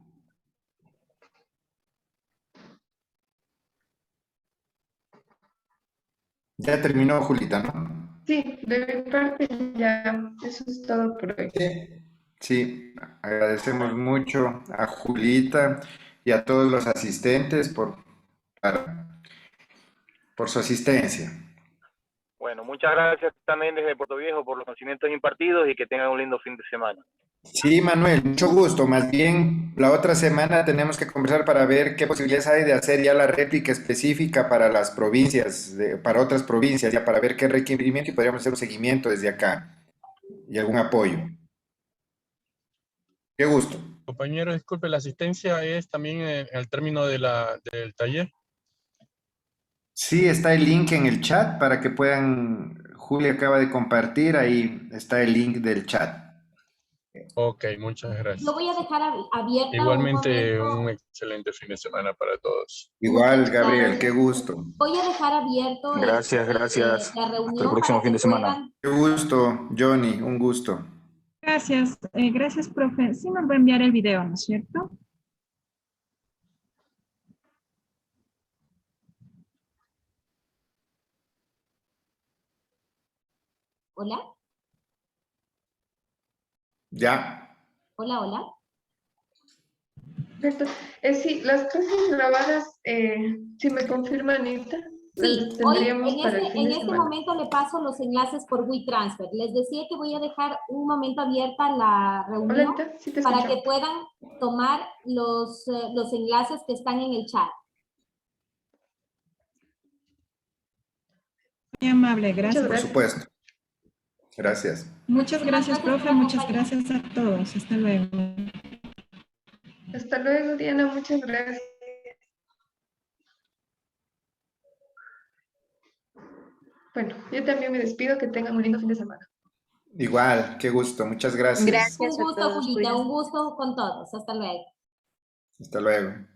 Ya terminó, Julita, ¿no? Sí, de mi parte ya, eso es todo por hoy. Sí. Sí, agradecemos mucho a Julita y a todos los asistentes por su asistencia. Bueno, muchas gracias también desde Puerto Viejo por los conocimientos impartidos y que tengan un lindo fin de semana. Sí, Manuel, mucho gusto. Más bien, la otra semana tenemos que conversar para ver qué posibilidades hay de hacer ya la réplica específica para las provincias, para otras provincias, ya para ver qué requerimiento y podríamos hacer un seguimiento desde acá y algún apoyo. Qué gusto. Compañero, disculpe, la asistencia es también al término del taller. Sí, está el link en el chat para que puedan, Julia acaba de compartir, ahí está el link del chat. Ok, muchas gracias. Lo voy a dejar abierta un Igualmente, momento. un excelente fin de semana para todos. Igual, Muchas Gabriel, gracias. qué gusto. Voy a dejar abierto Gracias, gracias. la Hasta el reunión próximo para fin que de semana. puedan. Qué gusto, Johnny, un gusto. Gracias, gracias, profe. Sí me va a enviar el video, ¿no es cierto? Hola, Ya, hola. Perfecto. Sí, las clases grabadas, si me confirma Anita, Sí, las hoy tendríamos para el fin en de este semana. momento le paso los enlaces por WeTransfer. Les decía que voy a dejar un momento abierta la Hola reunión Anita, sí te para escucho. que puedan tomar los enlaces que están en el chat. Muy amable, Muchas gracias. por gracias. supuesto. Gracias. Muchas gracias, Gracias por profe. Muchas acompañarnos. gracias a todos. Hasta luego. Hasta luego, Diana, muchas gracias. Bueno, yo también me despido, que tengan un lindo fin de semana. Igual, qué gusto, muchas gracias. Un gusto, Julita, un gusto con todos. Hasta luego. Hasta luego.